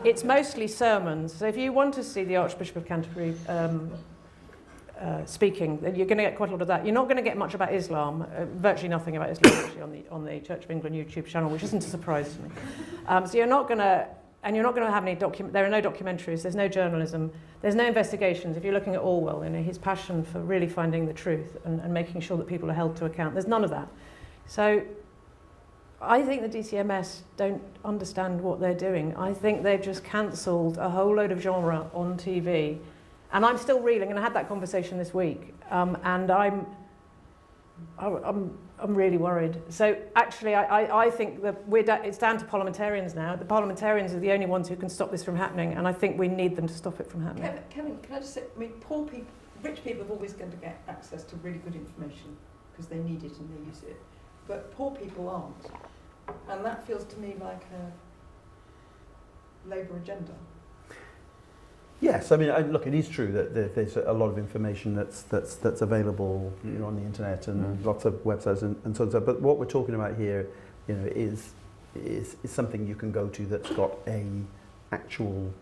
it's mostly sermons. So if you want to see the Archbishop of Canterbury speaking, then you're going to get quite a lot of that. You're not going to get much about Islam, virtually nothing about Islam actually on the Church of England YouTube channel, which isn't a surprise to me. So you're not going to have any there are no documentaries, there's no journalism, there's no investigations. If you're looking at Orwell, his passion for really finding the truth and making sure that people are held to account, there's none of that. So I think the DCMS don't understand what they're doing. I think they've just cancelled a whole load of genre on TV. And I'm still reeling, and I had that conversation this week, and I'm really worried. So actually, I think that it's down to parliamentarians now. The parliamentarians are the only ones who can stop this from happening, and I think we need them to stop it from happening. Kevin, can I just say, poor people, rich people are always going to get access to really good information because they need it and they use it, but poor people aren't, and that feels to me like a Labour agenda. Yes, I mean, look, it is true that there's a lot of information that's available, on the internet and lots of websites and so on. But what we're talking about here, is something you can go to that's got a actual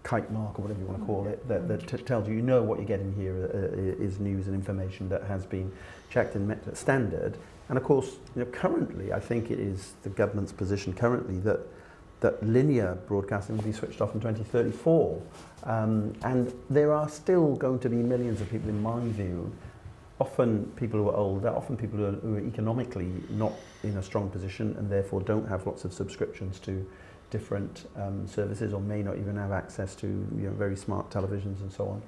kite mark or whatever you want to call it that tells you what you're getting here is news and information that has been checked and met at standard. And of course, currently, I think it is the government's position currently that linear broadcasting will be switched off in 2034. And there are still going to be millions of people, in my view, often people who are older, often people who are economically not in a strong position and therefore don't have lots of subscriptions to different services or may not even have access to very smart televisions and so on,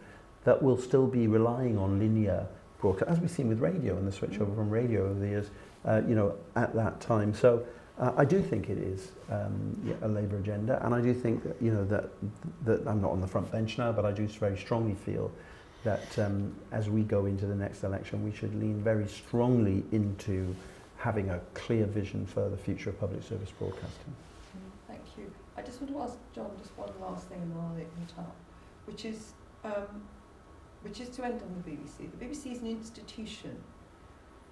that will still be relying on linear broadcast, as we've seen with radio and the switch over from radio over the years, at that time. So I do think it is a Labour agenda, and I do think that, that I'm not on the front bench now, but I do very strongly feel that as we go into the next election, we should lean very strongly into having a clear vision for the future of public service broadcasting. Thank you. I just want to ask John just one last thing, and then I'll let you talk, which is to end on the BBC. The BBC is an institution.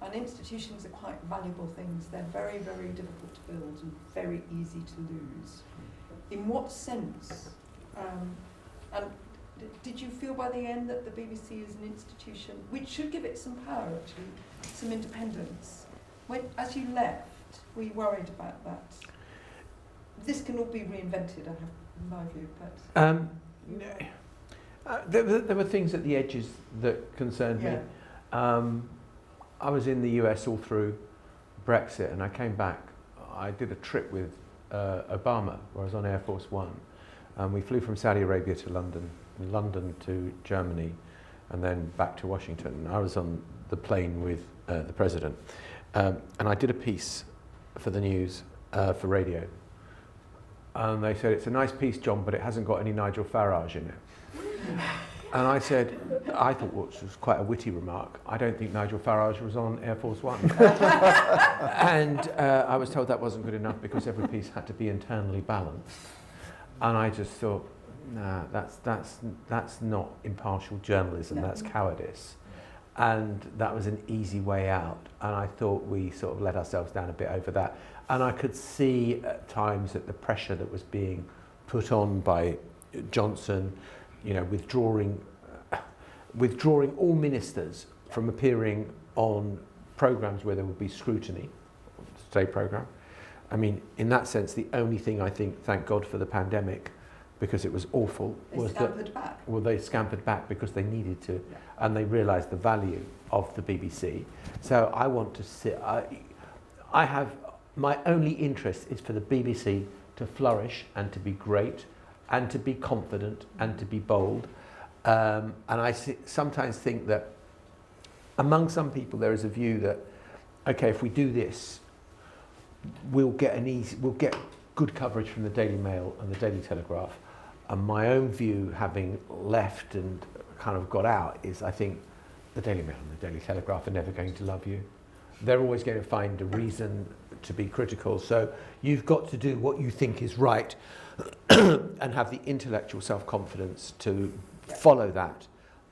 And institutions are quite valuable things. They're very, very difficult to build and very easy to lose. In what sense? And did you feel by the end that the BBC is an institution which should give it some power, actually, some independence? As you left, were you worried about that? This can all be reinvented, I have, in my view. But there were things at the edges that concerned me. I was in the US all through Brexit, and I came back. I did a trip with Obama, where I was on Air Force One. We flew from Saudi Arabia to London, London to Germany, and then back to Washington. I was on the plane with the president, and I did a piece for the news for radio. And they said, "It's a nice piece, John, but it hasn't got any Nigel Farage in it." And I said, I thought, which was quite a witty remark, I don't think Nigel Farage was on Air Force One. And I was told that wasn't good enough because every piece had to be internally balanced. And I just thought, nah, that's not impartial journalism, that's cowardice. And that was an easy way out. And I thought we sort of let ourselves down a bit over that. And I could see at times that the pressure that was being put on by Johnson, withdrawing all ministers from appearing on programmes where there would be scrutiny, Today programme. I mean, in that sense, the only thing I think, thank God for the pandemic, because it was awful, was that they scampered back because they needed to, and they realised the value of the BBC. So I want to sit. I have my only interest is for the BBC to flourish and to be great, and to be confident and to be bold. And I sometimes think that among some people there is a view that, okay, if we do this, we'll get good coverage from the Daily Mail and the Daily Telegraph. And my own view, having left and kind of got out, is I think the Daily Mail and the Daily Telegraph are never going to love you. They're always going to find a reason to be critical. So you've got to do what you think is right and have the intellectual self-confidence to follow that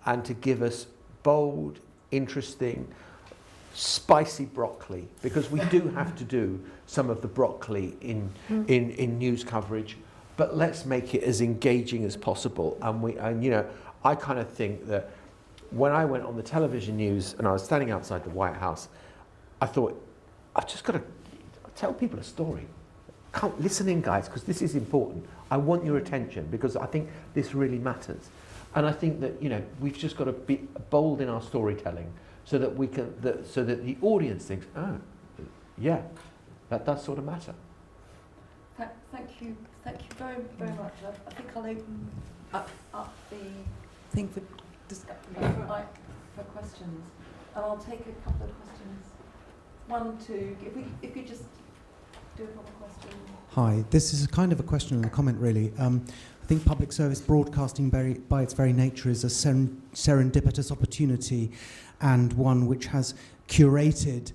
and to give us bold, interesting, spicy broccoli, because we do have to do some of the broccoli in news coverage, but let's make it as engaging as possible. And you know, I kind of think that when I went on the television news and I was standing outside the White House, I thought, I've just got to tell people a story. Listen in, guys, because this is important. I want your attention because I think this really matters. And I think that, you know, we've just got to be bold in our storytelling so that we can, so that the audience thinks, oh, yeah, that does sort of matter. Thank you very, very much. I think I'll open up the thing for discussion, for questions, and I'll take a couple of questions. 1, 2. If you just do a couple of questions. Hi, this is kind of a question and a comment, really. I think public service broadcasting, by its very nature, is a serendipitous opportunity, and one which has curated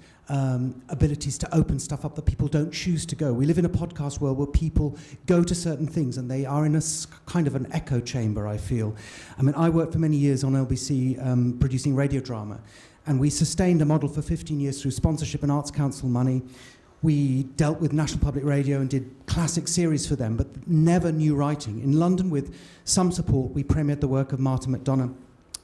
abilities to open stuff up that people don't choose to go. We live in a podcast world where people go to certain things and they are in a kind of an echo chamber, I feel. I mean, I worked for many years on LBC producing radio drama, and we sustained a model for 15 years through sponsorship and Arts Council money. We dealt with National Public Radio and did classic series for them, but never new writing. In London, with some support, we premiered the work of Martin McDonagh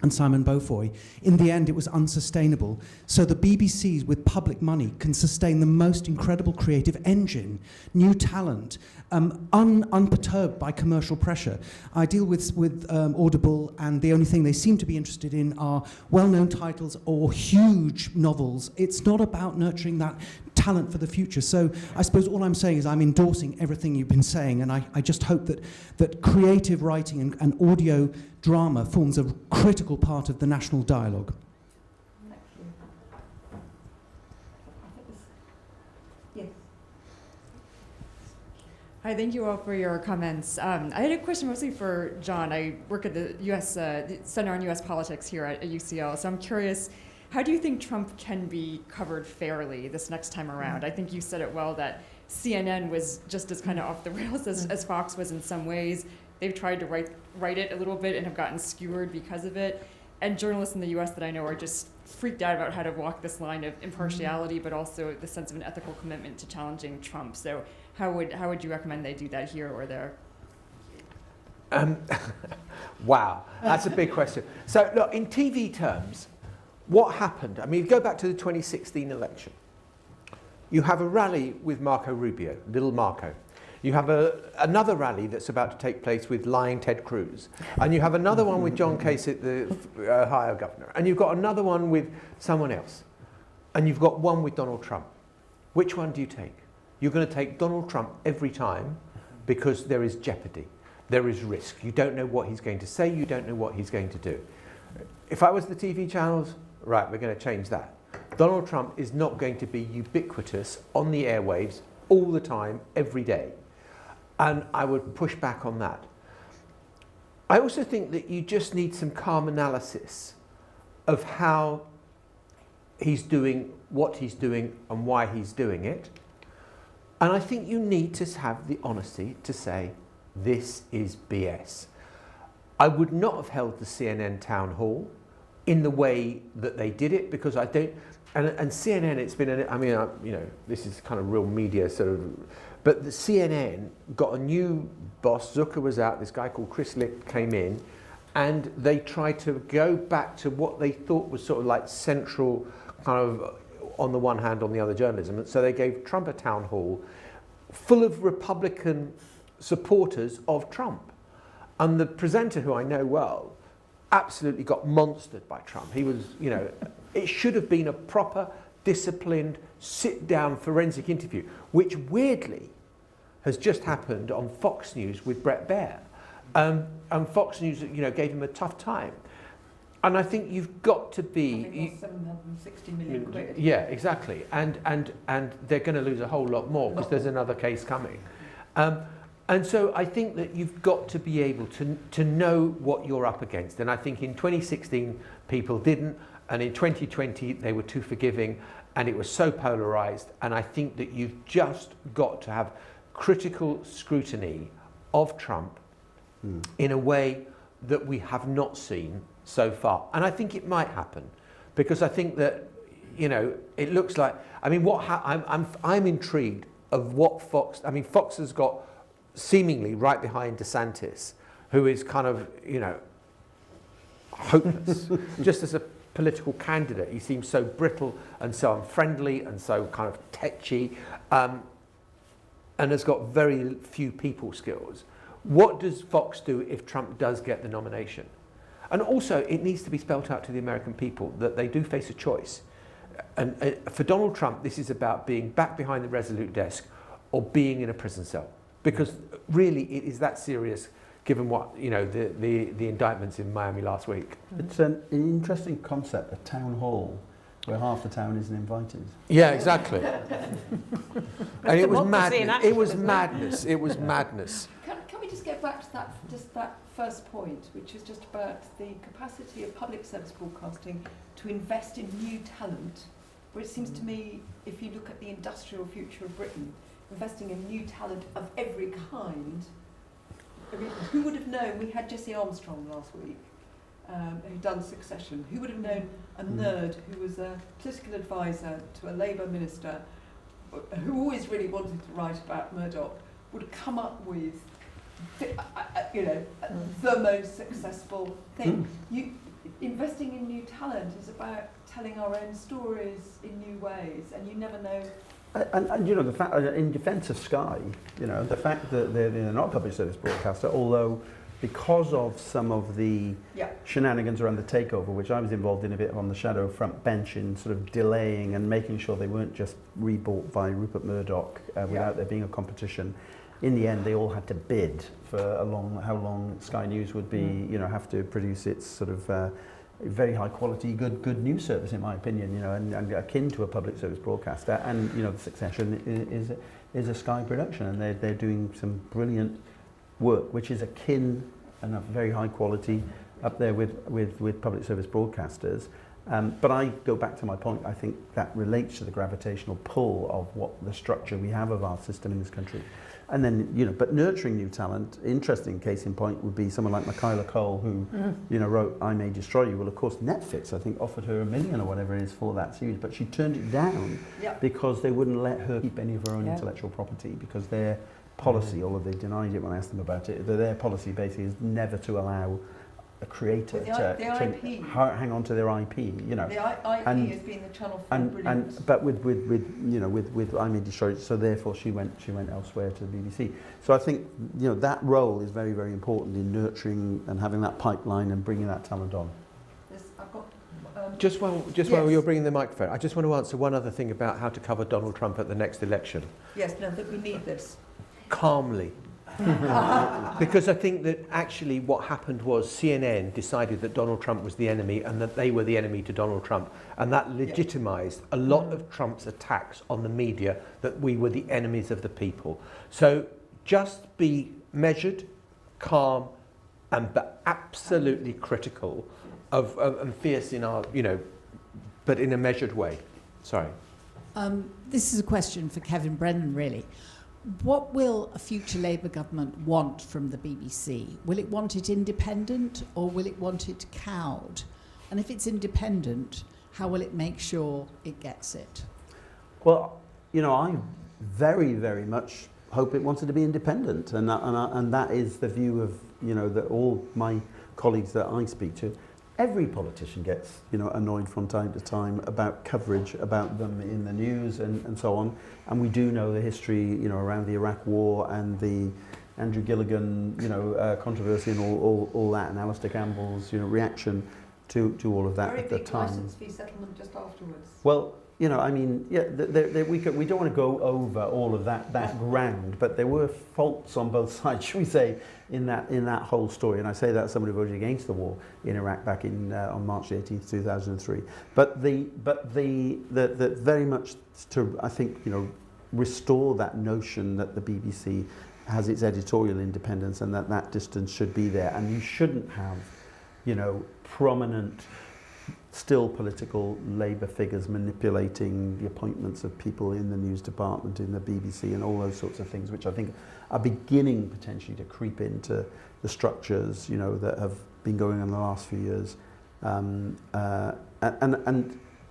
and Simon Beaufoy. In the end, it was unsustainable. So the BBC, with public money, can sustain the most incredible creative engine, new talent, unperturbed by commercial pressure. I deal with Audible, and the only thing they seem to be interested in are well-known titles or huge novels. It's not about nurturing that talent for the future. So I suppose all I'm saying is I'm endorsing everything you've been saying, and I just hope that creative writing and audio drama forms a critical part of the national dialogue. Thank you. Yes. Hi, thank you all for your comments. I had a question mostly for John. I work at the U.S. Center on U.S. Politics here at UCL, so I'm curious, how do you think Trump can be covered fairly this next time around? I think you said it well that CNN was just as kind of off the rails as Fox was in some ways. They've tried to write it a little bit and have gotten skewered because of it. And journalists in the U.S. that I know are just freaked out about how to walk this line of impartiality, but also the sense of an ethical commitment to challenging Trump. So how would you recommend they do that here or there? Wow, that's a big question. So look, in TV terms, what happened? I mean, go back to the 2016 election. You have a rally with Marco Rubio, little Marco. You have another rally that's about to take place with lying Ted Cruz. And you have another one with John Kasich, the Ohio governor. And you've got another one with someone else. And you've got one with Donald Trump. Which one do you take? You're going to take Donald Trump every time because there is jeopardy. There is risk. You don't know what he's going to say. You don't know what he's going to do. If I was the TV channels, right, we're going to change that. Donald Trump is not going to be ubiquitous on the airwaves all the time, every day. And I would push back on that. I also think that you just need some calm analysis of how he's doing what he's doing and why he's doing it. And I think you need to have the honesty to say, this is BS. I would not have held the CNN town hall in the way that they did it, because I don't, and CNN, it's been, you know, this is kind of real media sort of, but the CNN got a new boss. Zucker was out, this guy called Chris Licht came in, and they tried to go back to what they thought was sort of like central kind of on the one hand, on the other journalism. And so they gave Trump a town hall full of Republican supporters of Trump. And the presenter, who I know well, absolutely got monstered by Trump. He was, you know, it should have been a proper, disciplined, sit-down forensic interview, which weirdly has just happened on Fox News with Brett Baer. And Fox News, you know, gave him a tough time. And I think you've got to be... I think it was 760 million quid. Yeah, exactly. And they're going to lose a whole lot more because there's another case coming. And so I think that you've got to be able to know what you're up against. And I think in 2016, people didn't. And in 2020, they were too forgiving. And it was so polarised. And I think that you've just got to have critical scrutiny of Trump in a way that we have not seen so far. And I think it might happen. Because I think that, you know, it looks like... I mean, I'm intrigued of what Fox... I mean, Fox has got... seemingly right behind DeSantis, who is kind of, you know, hopeless. Just as a political candidate, he seems so brittle and so unfriendly and so kind of tetchy, and has got very few people skills. What does Fox do if Trump does get the nomination? And also, it needs to be spelt out to the American people that they do face a choice. And for Donald Trump, this is about being back behind the Resolute desk or being in a prison cell. Because really, it is that serious, given what, you know, the indictments in Miami last week. It's an interesting concept, a town hall, where half the town isn't invited. Yeah, exactly. And it was democracy in madness. action, It was isn't it? madness. It was madness. Can we just get back to that first point, which is just about the capacity of public service broadcasting to invest in new talent, where it seems to me, if you look at the industrial future of Britain, investing in new talent of every kind. I mean, who would have known? We had Jesse Armstrong last week, who'd done Succession. Who would have known a nerd who was a political advisor to a Labour minister, who always really wanted to write about Murdoch, would come up with, the most successful thing. Investing in new talent is about telling our own stories in new ways, and you never know. And you know, the fact, in defence of Sky, you know, the fact that they're not a public service broadcaster, although because of some of the shenanigans around the takeover, which I was involved in a bit on the shadow front bench in sort of delaying and making sure they weren't just rebought by Rupert Murdoch without there being a competition. In the end, they all had to bid for how long Sky News would be, you know, have to produce its sort of very high quality, good news service, in my opinion, you know, and akin to a public service broadcaster. And you know, the Succession is a Sky production, and they're doing some brilliant work, which is akin and of very high quality, up there with public service broadcasters. But I go back to my point. I think that relates to the gravitational pull of what the structure we have of our system in this country. And then, you know, but nurturing new talent, interesting case in point would be someone like Michaela Cole, who, you know, wrote I May Destroy You. Well, of course, Netflix, I think, offered her $1 million or whatever it is for that series, but she turned it down because they wouldn't let her keep any of her own intellectual property, because their policy, although they denied it when I asked them about it, their policy basically is never to allow a creator to hang on to their IP, you know. The IP has been the channel for brilliance. But with I May Destroy It, so therefore she went elsewhere to the BBC. So I think, you know, that role is very, very important in nurturing and having that pipeline and bringing that talent on. I've got, Just while you're bringing the microphone, I just want to answer one other thing about how to cover Donald Trump at the next election. Yes, no, that we need this. Calmly. Because I think that actually what happened was CNN decided that Donald Trump was the enemy and that they were the enemy to Donald Trump. And that legitimised a lot of Trump's attacks on the media, that we were the enemies of the people. So just be measured, calm, but absolutely critical of and fierce in our, you know, but in a measured way. Sorry. This is a question for Kevin Brennan, really. What will a future Labour government want from the BBC? Will it want it independent, or will it want it cowed? And if it's independent, how will it make sure it gets it? Well, you know, I very, very much hope it wanted to be independent, and that is the view of, you know, that all my colleagues that I speak to. every politician gets, annoyed from time to time about coverage about them in the news and so on. And we do know the history, around the Iraq War and the Andrew Gilligan, controversy and all that, and Alistair Campbell's, reaction to all of that Very at the big time. licence fee settlement just afterwards. Well, we don't want to go over all of that ground, but there were faults on both sides, should we say, in that whole story. And I say that as somebody who voted against the war in Iraq back on March 18th, 2003. But the very much to, I think, restore that notion that the BBC has its editorial independence and that distance should be there, and you shouldn't have, prominent, still political Labour figures manipulating the appointments of people in the news department, in the BBC, and all those sorts of things, which I think are beginning potentially to creep into the structures, that have been going on in the last few years. And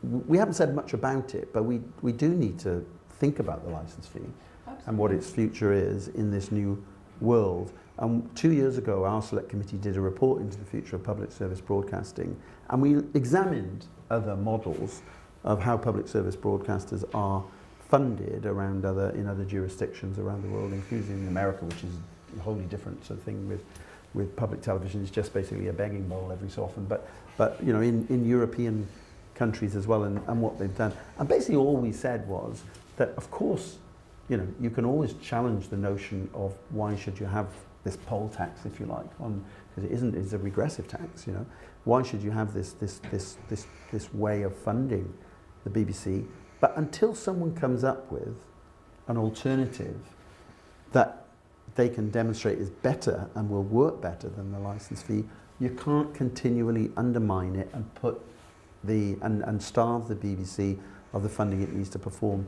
we haven't said much about it, but we do need to think about the licence fee. Absolutely. And what its future is in this new world. 2 years ago, our select committee did a report into the future of public service broadcasting, and we examined other models of how public service broadcasters are funded in other jurisdictions around the world, including America, which is a wholly different sort of thing with public television. It's just basically a begging bowl every so often. But in European countries as well, and what they've done. And basically all we said was that, of course, you can always challenge the notion of why should you have this poll tax, if you like, because it's a regressive tax. Why should you have this way of funding the BBC? But until someone comes up with an alternative that they can demonstrate is better and will work better than the licence fee, you can't continually undermine it and put and starve the BBC of the funding it needs to perform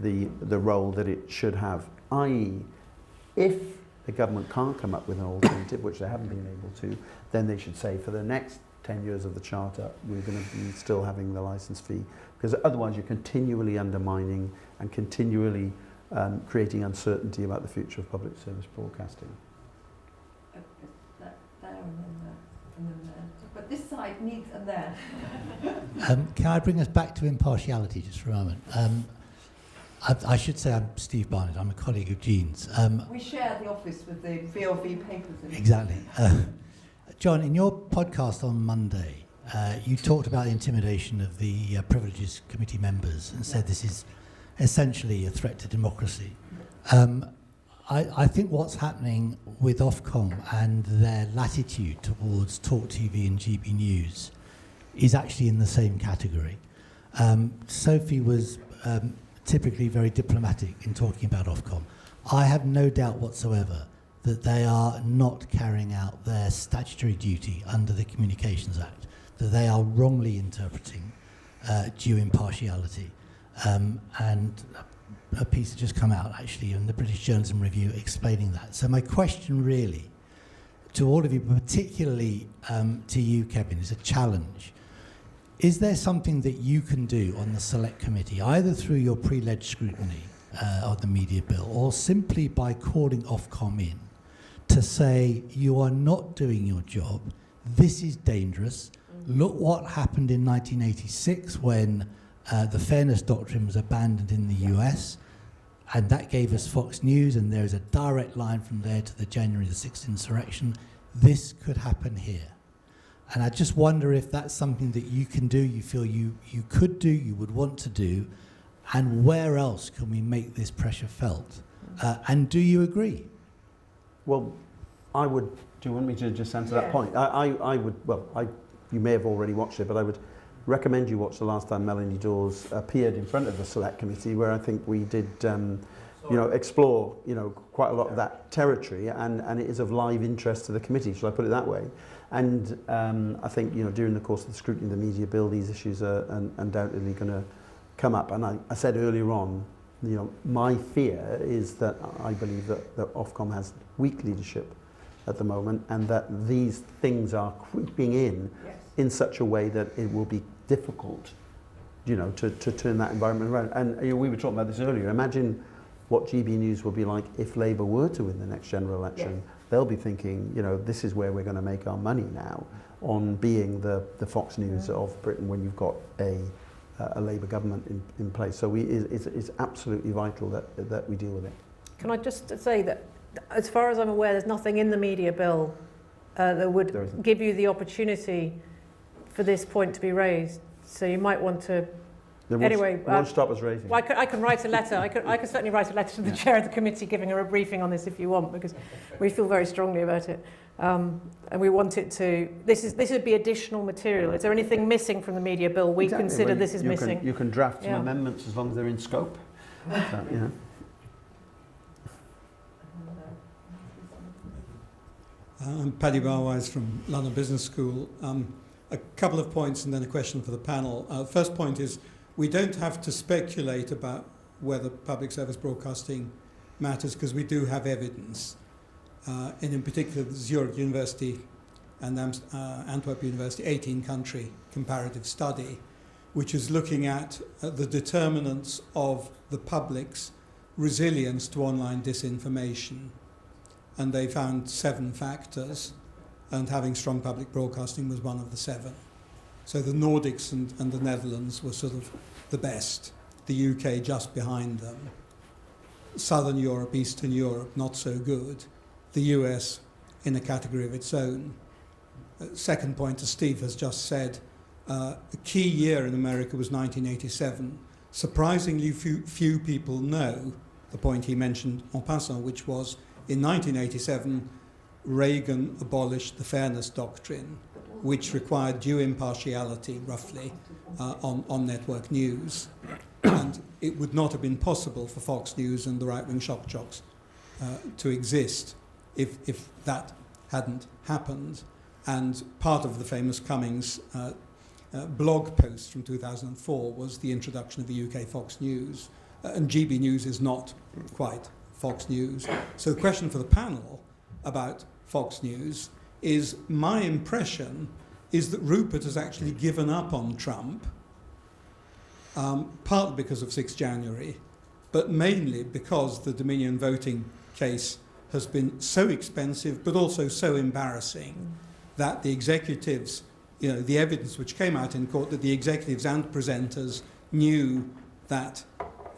the role that it should have. I.e., if the government can't come up with an alternative, which they haven't been able to, then they should say for the next 10 years of the Charter, we're going to be still having the licence fee, because otherwise you're continually undermining and continually creating uncertainty about the future of public service broadcasting. There and then there. But this side needs a there. Can I bring us back to impartiality just for a moment? I should say I'm Steve Barnett. I'm a colleague of Jean's. We share the office with the VLV papers. Exactly. John, in your podcast on Monday, you talked about the intimidation of the Privileges Committee members and said this is essentially a threat to democracy. I think what's happening with Ofcom and their latitude towards Talk TV and GB News is actually in the same category. Sophie was typically very diplomatic in talking about Ofcom. I have no doubt whatsoever that they are not carrying out their statutory duty under the Communications Act, that they are wrongly interpreting due impartiality. And a piece has just come out actually in the British Journalism Review explaining that. So my question really to all of you, but particularly to you, Kevin, is a challenge. Is there something that you can do on the Select Committee, either through your pre-led scrutiny of the media bill, or simply by calling Ofcom in to say, you are not doing your job, this is dangerous, look what happened in 1986 when the fairness doctrine was abandoned in the US, and that gave us Fox News, and there is a direct line from there to the January the 6th insurrection. This could happen here. And I just wonder if that's something that you can do, you feel you could do, you would want to do, and where else can we make this pressure felt? And do you agree? Well, I would. Do you want me to just answer that point? I would. Well, you may have already watched it, but I would recommend you watch the last time Melanie Dawes appeared in front of the Select Committee, where I think we did, explore, quite a lot of that territory, and it is of live interest to the committee. Shall I put it that way? And I think, during the course of the scrutiny of the media bill, these issues are undoubtedly going to come up. And I said earlier on, my fear is that I believe that Ofcom has weak leadership at the moment, and that these things are creeping in such a way that it will be difficult, to turn that environment around. And we were talking about this earlier. Imagine what GB News will be like if Labour were to win the next general election. they'll be thinking, you know, this is where we're going to make our money now, on being the Fox News of Britain when you've got a Labour government in place. So it's absolutely vital that we deal with it. Can I just say that, as far as I'm aware, there's nothing in the media bill that would give you the opportunity for this point to be raised. So you might want to. Won't stop us raising. Well, I can write a letter. I can certainly write a letter to the chair of the committee, giving her a briefing on this if you want, because we feel very strongly about it, and we want it to. This would be additional material. Is there anything missing from the media bill we consider this is missing? You can draft some amendments as long as they're in scope. So, you know. I'm Paddy Barwise from London Business School. A couple of points and then a question for the panel. First point is, we don't have to speculate about whether public service broadcasting matters, because we do have evidence. And in particular, the Zurich University and Antwerp University 18-country comparative study, which is looking at the determinants of the public's resilience to online disinformation. And they found 7 factors, and having strong public broadcasting was one of the 7. So the Nordics and the Netherlands were sort of the best, the UK just behind them. Southern Europe, Eastern Europe, not so good. The US in a category of its own. Second point, as Steve has just said, the key year in America was 1987. Surprisingly few people know the point he mentioned en passant, which was in 1987, Reagan abolished the fairness doctrine, which required due impartiality, roughly, on network news. And it would not have been possible for Fox News and the right-wing shock jocks to exist if that hadn't happened. And part of the famous Cummings blog post from 2004 was the introduction of the UK Fox News. And GB News is not quite Fox News. So the question for the panel about Fox News is, my impression is that Rupert has actually given up on Trump, partly because of 6 January, but mainly because the Dominion voting case has been so expensive but also so embarrassing that the executives, you know, the evidence which came out in court, that the executives and presenters knew that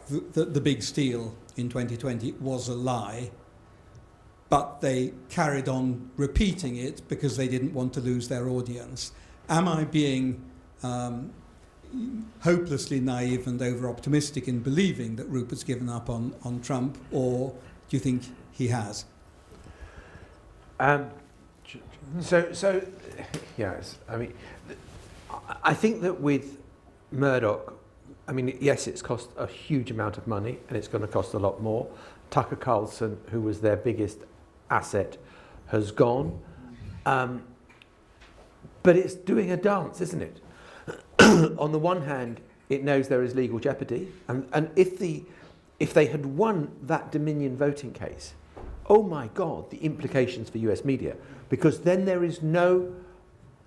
the big steal in 2020 was a lie, but they carried on repeating it because they didn't want to lose their audience. Am I being hopelessly naive and over-optimistic in believing that Rupert's given up on Trump, or do you think he has? So yes, I mean, I think that with Murdoch, I mean, yes, it's cost a huge amount of money, and it's going to cost a lot more. Tucker Carlson, who was their biggest asset, has gone. But it's doing a dance, isn't it? On the one hand, it knows there is legal jeopardy, and if they had won that Dominion voting case, oh my God, the implications for US media, because then there is no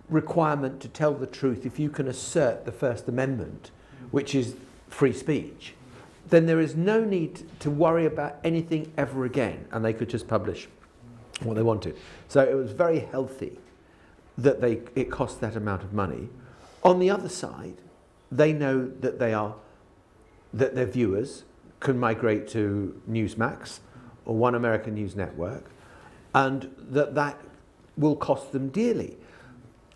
requirement to tell the truth if you can assert the First Amendment, which is free speech. Then there is no need to worry about anything ever again, and they could just publish what they wanted. So it was very healthy that it cost that amount of money. On the other side, they know that that their viewers can migrate to Newsmax or One American News Network, and that will cost them dearly.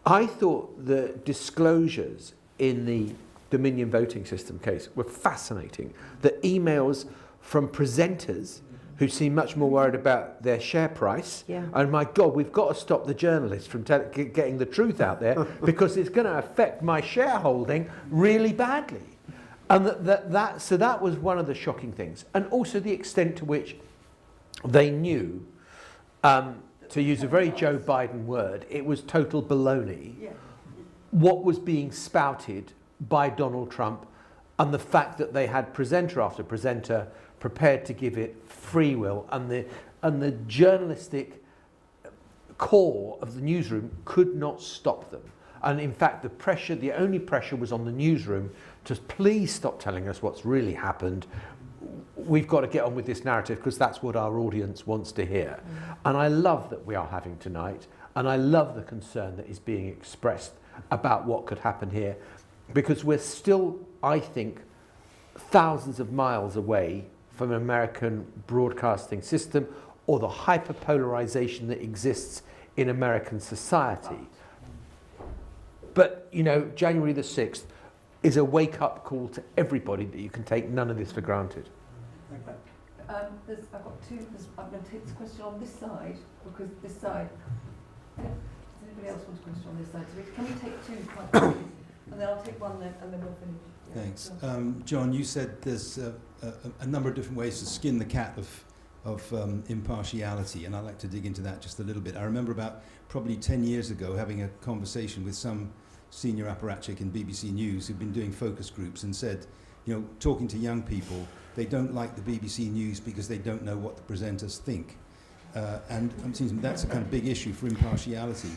I thought the disclosures in the Dominion voting system case were fascinating. The emails from presenters who seem much more worried about their share price. Yeah. And my God, we've got to stop the journalists from getting the truth out there because it's going to affect my shareholding really badly. And so that was one of the shocking things. And also the extent to which they knew, to use a very Joe Biden word, it was total baloney, what was being spouted by Donald Trump, and the fact that they had presenter after presenter prepared to give it free will, and the journalistic core of the newsroom could not stop them. And in fact, the only pressure was on the newsroom to please stop telling us what's really happened. we've got to get on with this narrative because that's what our audience wants to hear. And I love that we are having tonight, and I love the concern that is being expressed about what could happen here, because we're still, I think, thousands of miles away from an American broadcasting system or the hyperpolarization that exists in American society. But, you know, January the 6th is a wake-up call to everybody that you can take none of this for granted. I've got two. I'm going to take this question on this side, because this side. Does anybody else want a question on this side? So can we take two quite quickly? And then I'll take one then, and then we'll finish. Yeah. Thanks. John, you said there's a number of different ways to skin the cat of impartiality, and I'd like to dig into that just a little bit. I remember about probably 10 years ago having a conversation with some senior apparatchik in BBC News who'd been doing focus groups and said, you know, talking to young people, they don't like the BBC News because they don't know what the presenters think. And it seems that's a kind of big issue for impartiality.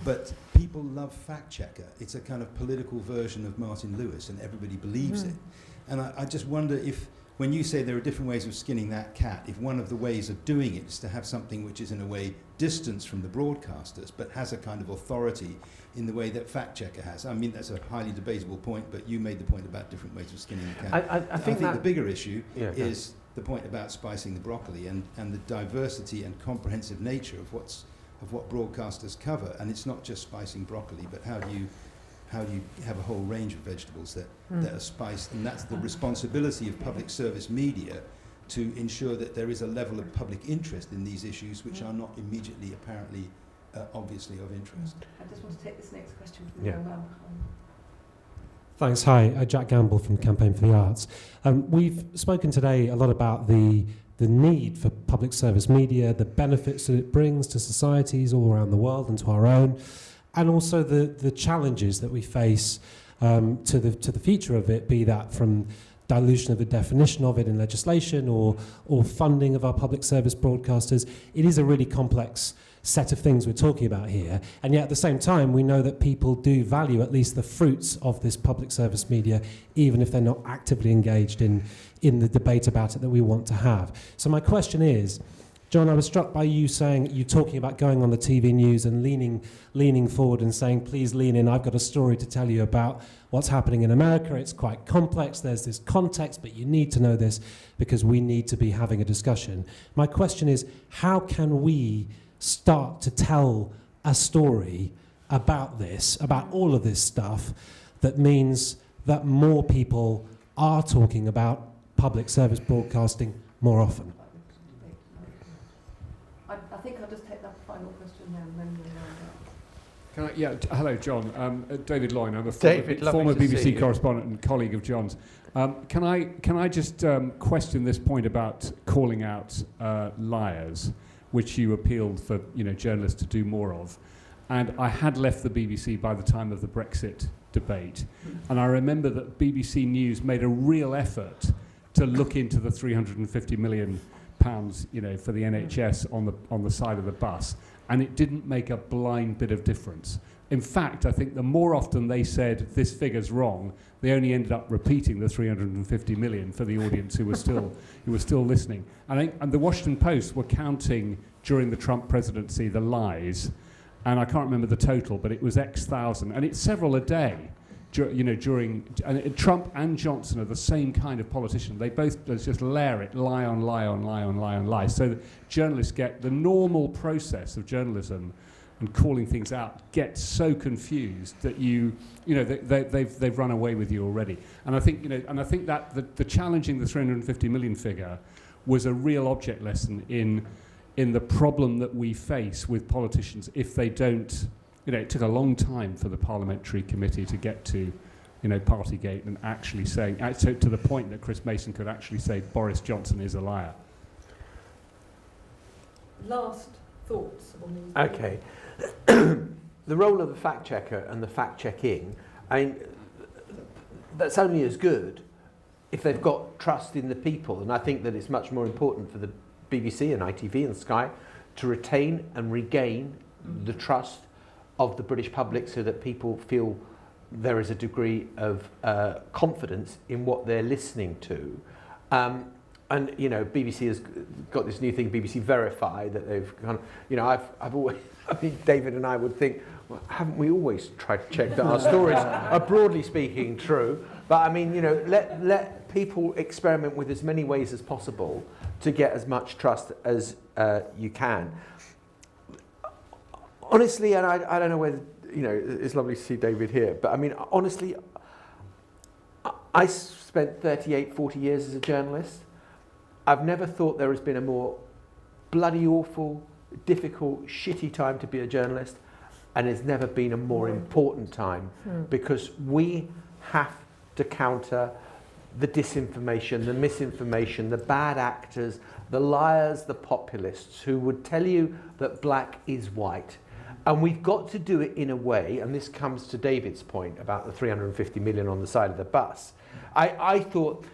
But people love fact checker. It's a kind of political version of Martin Lewis, and everybody believes it. And I just wonder if, when you say there are different ways of skinning that cat, if one of the ways of doing it is to have something which is in a way distanced from the broadcasters, but has a kind of authority in the way that fact checker has. I mean, that's a highly debatable point, but you made the point about different ways of skinning the cat. I think the bigger issue is the point about spicing the broccoli and the diversity and comprehensive nature of what broadcasters cover. And it's not just spicing broccoli, but how do you have a whole range of vegetables that are spiced, and that's the responsibility of public service media to ensure that there is a level of public interest in these issues which are not immediately apparently obviously of interest. I just want to take this next question from the young man behind. Thanks. Hi, Jack Gamble from Campaign for the Arts. We've spoken today a lot about the need for public service media, the benefits that it brings to societies all around the world and to our own, and also the challenges that we face to the future of it, be that from dilution of the definition of it in legislation or funding of our public service broadcasters. It is a really complex set of things we're talking about here, and yet at the same time we know that people do value at least the fruits of this public service media, even if they're not actively engaged in the debate about it that we want to have. So my question is, John, I was struck by you talking about going on the TV news and leaning forward and saying, please lean in, I've got a story to tell you about what's happening in America. It's quite complex, there's this context, but you need to know this because we need to be having a discussion. My question is, how can we start to tell a story about this, about all of this stuff, that means that more people are talking about public service broadcasting more often? I think I'll just take that final question now and then we'll round up. Hello, John. David Loyne. I'm a David, former BBC correspondent and colleague of John's. Can I just question this point about calling out liars, which you appealed for journalists to do more of? And I had left the BBC by the time of the Brexit debate, and I remember that BBC News made a real effort to look into the £350 million for the NHS on the side of the bus, and it didn't make a blind bit of difference. In fact, I think the more often they said this figure's wrong, they only ended up repeating the 350 million for the audience who were still listening. And the Washington Post were counting during the Trump presidency the lies, and I can't remember the total, but it was X thousand, and it's several a day. Trump and Johnson are the same kind of politician. They both just layer it, lie on lie on lie on lie on lie. So that journalists get the normal process of journalism and calling things out get so confused that they've run away with you already. And I think that the challenging the 350 million figure was a real object lesson in the problem that we face with politicians if they don't. It took a long time for the parliamentary committee to get to, Partygate and actually saying, to the point that Chris Mason could actually say Boris Johnson is a liar. Last thoughts on these? Okay. The role of the fact checker and the fact checking, that's only as good if they've got trust in the people. And I think that it's much more important for the BBC and ITV and Sky to retain and regain the trust of the British public so that people feel there is a degree of confidence in what they're listening to. and you know, BBC has got this new thing, BBC Verify, that they've kind of, you know, I've always, I mean, David and I would think, well, haven't we always tried to check that our stories are broadly speaking true? But I mean, you know, let people experiment with as many ways as possible to get as much trust as you can. Honestly, and I don't know whether, you know, it's lovely to see David here, but I mean, honestly, I spent 40 years as a journalist. I've never thought there has been a more bloody awful, difficult, shitty time to be a journalist, and there's never been a more important time, because we have to counter the disinformation, the misinformation, the bad actors, the liars, the populists who would tell you that black is white. And we've got to do it in a way, and this comes to David's point about the 350 million on the side of the bus. I thought,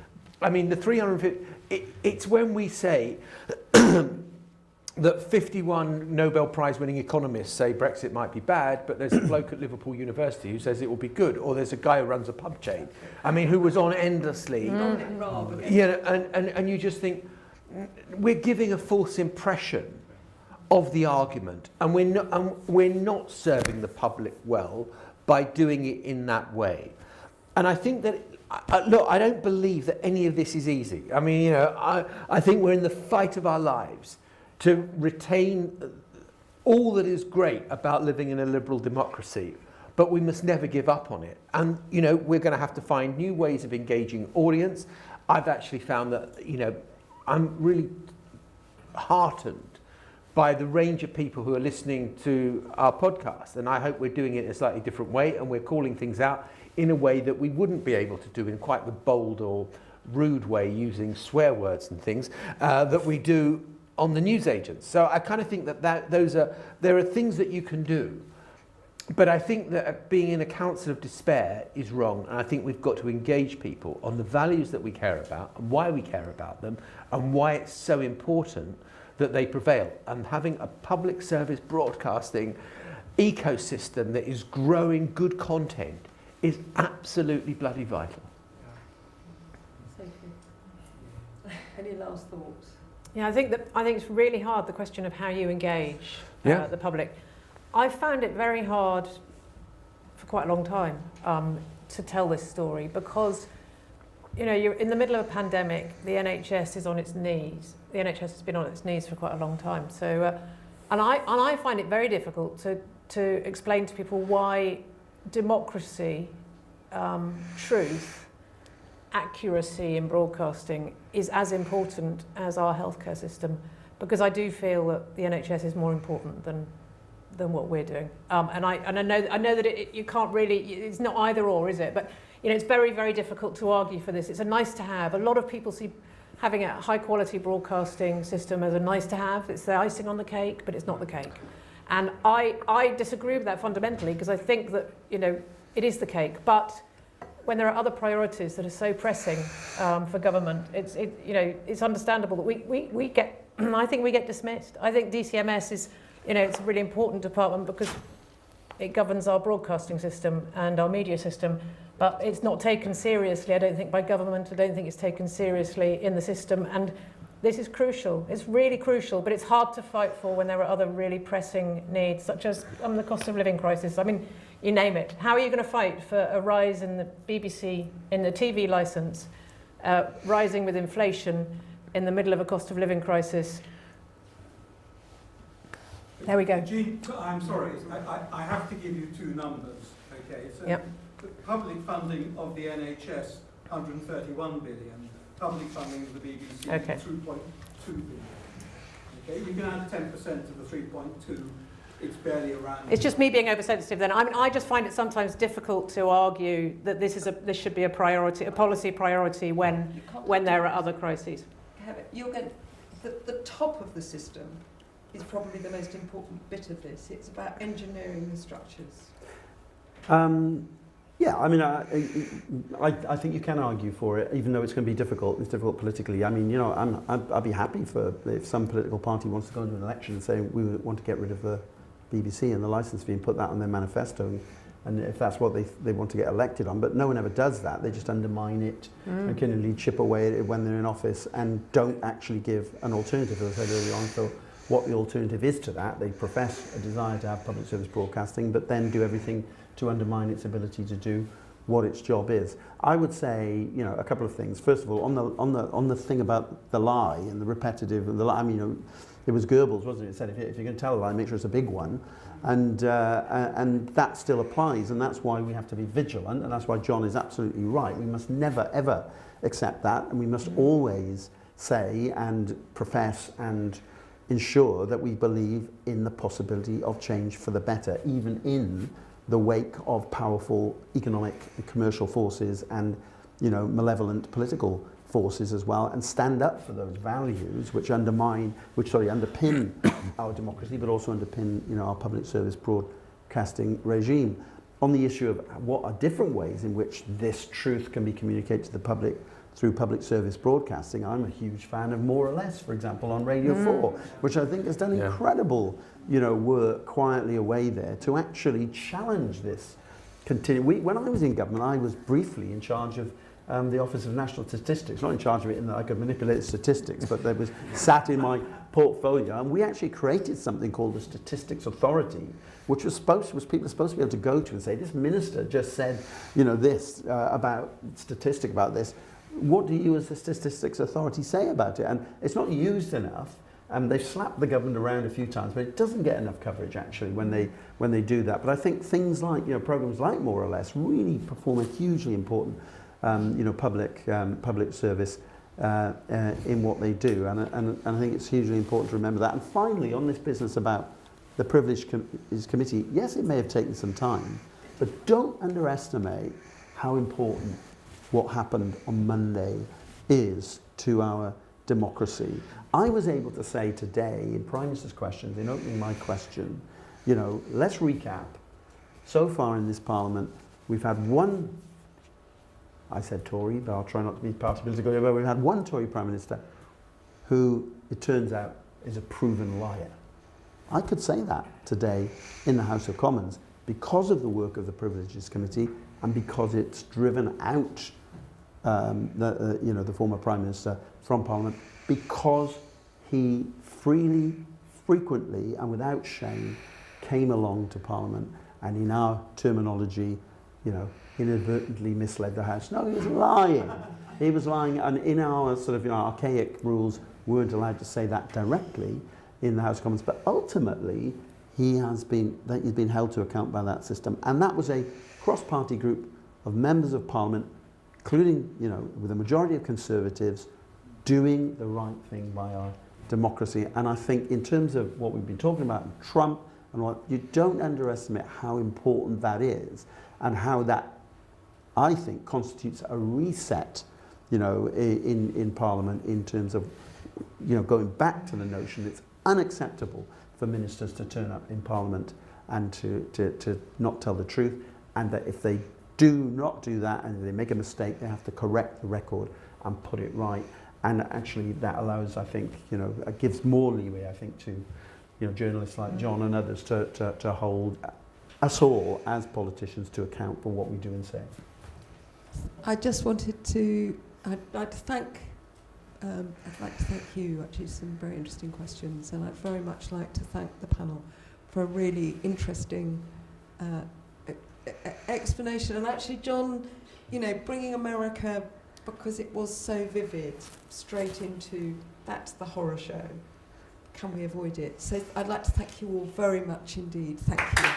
I mean, the 350, it's when we say that 51 Nobel Prize winning economists say Brexit might be bad, but there's a bloke at Liverpool University who says it will be good, or there's a guy who runs a pub chain, I mean, who was on endlessly. Yeah, and you just think, we're giving a false impression of the argument, and we're not serving the public well by doing it in that way. And I think that, look, I don't believe that any of this is easy. I mean, you know, I think we're in the fight of our lives to retain all that is great about living in a liberal democracy, but we must never give up on it. And, you know, we're going to have to find new ways of engaging audience. I've actually found that, you know, I'm really heartened by the range of people who are listening to our podcast, and I hope we're doing it in a slightly different way, and we're calling things out in a way that we wouldn't be able to do in quite the bold or rude way, using swear words and things that we do on the newsagents. So I kind of think that there are things that you can do, but I think that being in a council of despair is wrong, and I think we've got to engage people on the values that we care about and why we care about them and why it's so important that they prevail. And having a public service broadcasting ecosystem that is growing good content is absolutely bloody vital. Sophie, any last thoughts? Yeah, I think it's really hard, the question of how you engage the public. I found it very hard for quite a long time to tell this story, because, you know, you're in the middle of a pandemic, the NHS is on its knees. The NHS has been on its knees for quite a long time. So, and I find it very difficult to explain to people why democracy, truth, accuracy in broadcasting is as important as our healthcare system, because I do feel that the NHS is more important than what we're doing. And I know that you can't really, it's not either or, is it? But, you know, it's very, very difficult to argue for this. It's a nice to have. A lot of people see having a high quality broadcasting system as a nice to have. It's the icing on the cake, but it's not the cake. And I disagree with that fundamentally, because I think that, you know, it is the cake. But when there are other priorities that are so pressing for government, it's understandable that we get, I think we get dismissed. I think DCMS is, you know, it's a really important department because it governs our broadcasting system and our media system, but it's not taken seriously, I don't think, by government. I don't think it's taken seriously in the system, and this is crucial. It's really crucial, but it's hard to fight for when there are other really pressing needs, such as the cost of living crisis. I mean, you name it. How are you going to fight for a rise in the BBC, in the TV licence, rising with inflation in the middle of a cost of living crisis? There we go. Jean, I'm sorry, I have to give you two numbers, okay? So the public funding of the NHS, 131 billion. Public funding of the BBC, 2.2 billion. Okay, you can add 10% of the 3.2. It's barely around. It's just me being oversensitive then. I mean, I just find it sometimes difficult to argue that this should be a priority, a policy priority when there are other crises. You're going, the top of the system is probably the most important bit of this. It's about engineering the structures. Yeah, I mean, I think you can argue for it, even though it's going to be difficult. It's difficult politically. I mean, you know, I'd be happy if some political party wants to go into an election and say we want to get rid of the BBC and the licence fee and put that on their manifesto and and if that's what they want to get elected on. But no one ever does that. They just undermine it and continually chip away at it when they're in office and don't actually give an alternative, as I said earlier on. So what the alternative is to that, they profess a desire to have public service broadcasting, but then do everything to undermine its ability to do what its job is. I would say, you know, a couple of things. First of all, on the thing about the lie and the repetitive and the lie. I mean, you know, it was Goebbels, wasn't it? It said if you're going to tell a lie, make sure it's a big one, and that still applies, and that's why we have to be vigilant, and that's why John is absolutely right. We must never ever accept that, and we must always say and profess and ensure that we believe in the possibility of change for the better, even in the wake of powerful economic and commercial forces and, you know, malevolent political forces as well, and stand up for those values which underpin our democracy, but also underpin, you know, our public service broadcasting regime. On the issue of what are different ways in which this truth can be communicated to the public through public service broadcasting, I'm a huge fan of More or Less, for example, on Radio 4, which I think has done incredible, you know, work quietly away there to actually challenge this. When I was in government, I was briefly in charge of the Office of National Statistics, not in charge of it in that I could manipulate statistics, but that was sat in my portfolio, and we actually created something called the Statistics Authority, which was people were supposed to be able to go to and say, this minister just said, you know, this about this. What do you as the Statistics Authority say about it? And it's not used enough. They've slapped the government around a few times, but it doesn't get enough coverage actually when they do that. But I think things like, you know, programs like More or Less really perform a hugely important you know, public service in what they do, and I think it's hugely important to remember that. And finally, on this business about the Privileged Committee, yes, it may have taken some time, but don't underestimate how important what happened on Monday is to our democracy. I was able to say today in Prime Minister's questions, in opening my question, you know, let's recap. So far in this Parliament, we've had one, I said Tory, but I'll try not to be party political, but we've had one Tory Prime Minister who, it turns out, is a proven liar. I could say that today in the House of Commons because of the work of the Privileges Committee and because it's driven out you know, the former Prime Minister from Parliament, because he freely, frequently and without shame came along to Parliament and in our terminology, you know, inadvertently misled the House. No, he was lying. He was lying, and in our sort of, you know, archaic rules weren't allowed to say that directly in the House of Commons, but ultimately he's been held to account by that system. And that was a cross-party group of members of Parliament, including, you know, with a majority of Conservatives, doing the right thing by our democracy. And I think in terms of what we've been talking about, Trump and all, you don't underestimate how important that is, and how that, I think, constitutes a reset, you know, in Parliament in terms of, you know, going back to the notion it's unacceptable for ministers to turn up in Parliament and to not tell the truth, and that if they do not do that and they make a mistake, they have to correct the record and put it right. And actually that allows, I think, you know, it gives more leeway, I think, to, you know, journalists like John and others to hold us all as politicians to account for what we do and say. I just wanted to, I'd like to thank you, actually, some very interesting questions, and I'd very much like to thank the panel for a really interesting explanation. And actually, John, you know, bringing America, because it was so vivid, straight into that's the horror show. Can we avoid it? So I'd like to thank you all very much indeed. Thank you.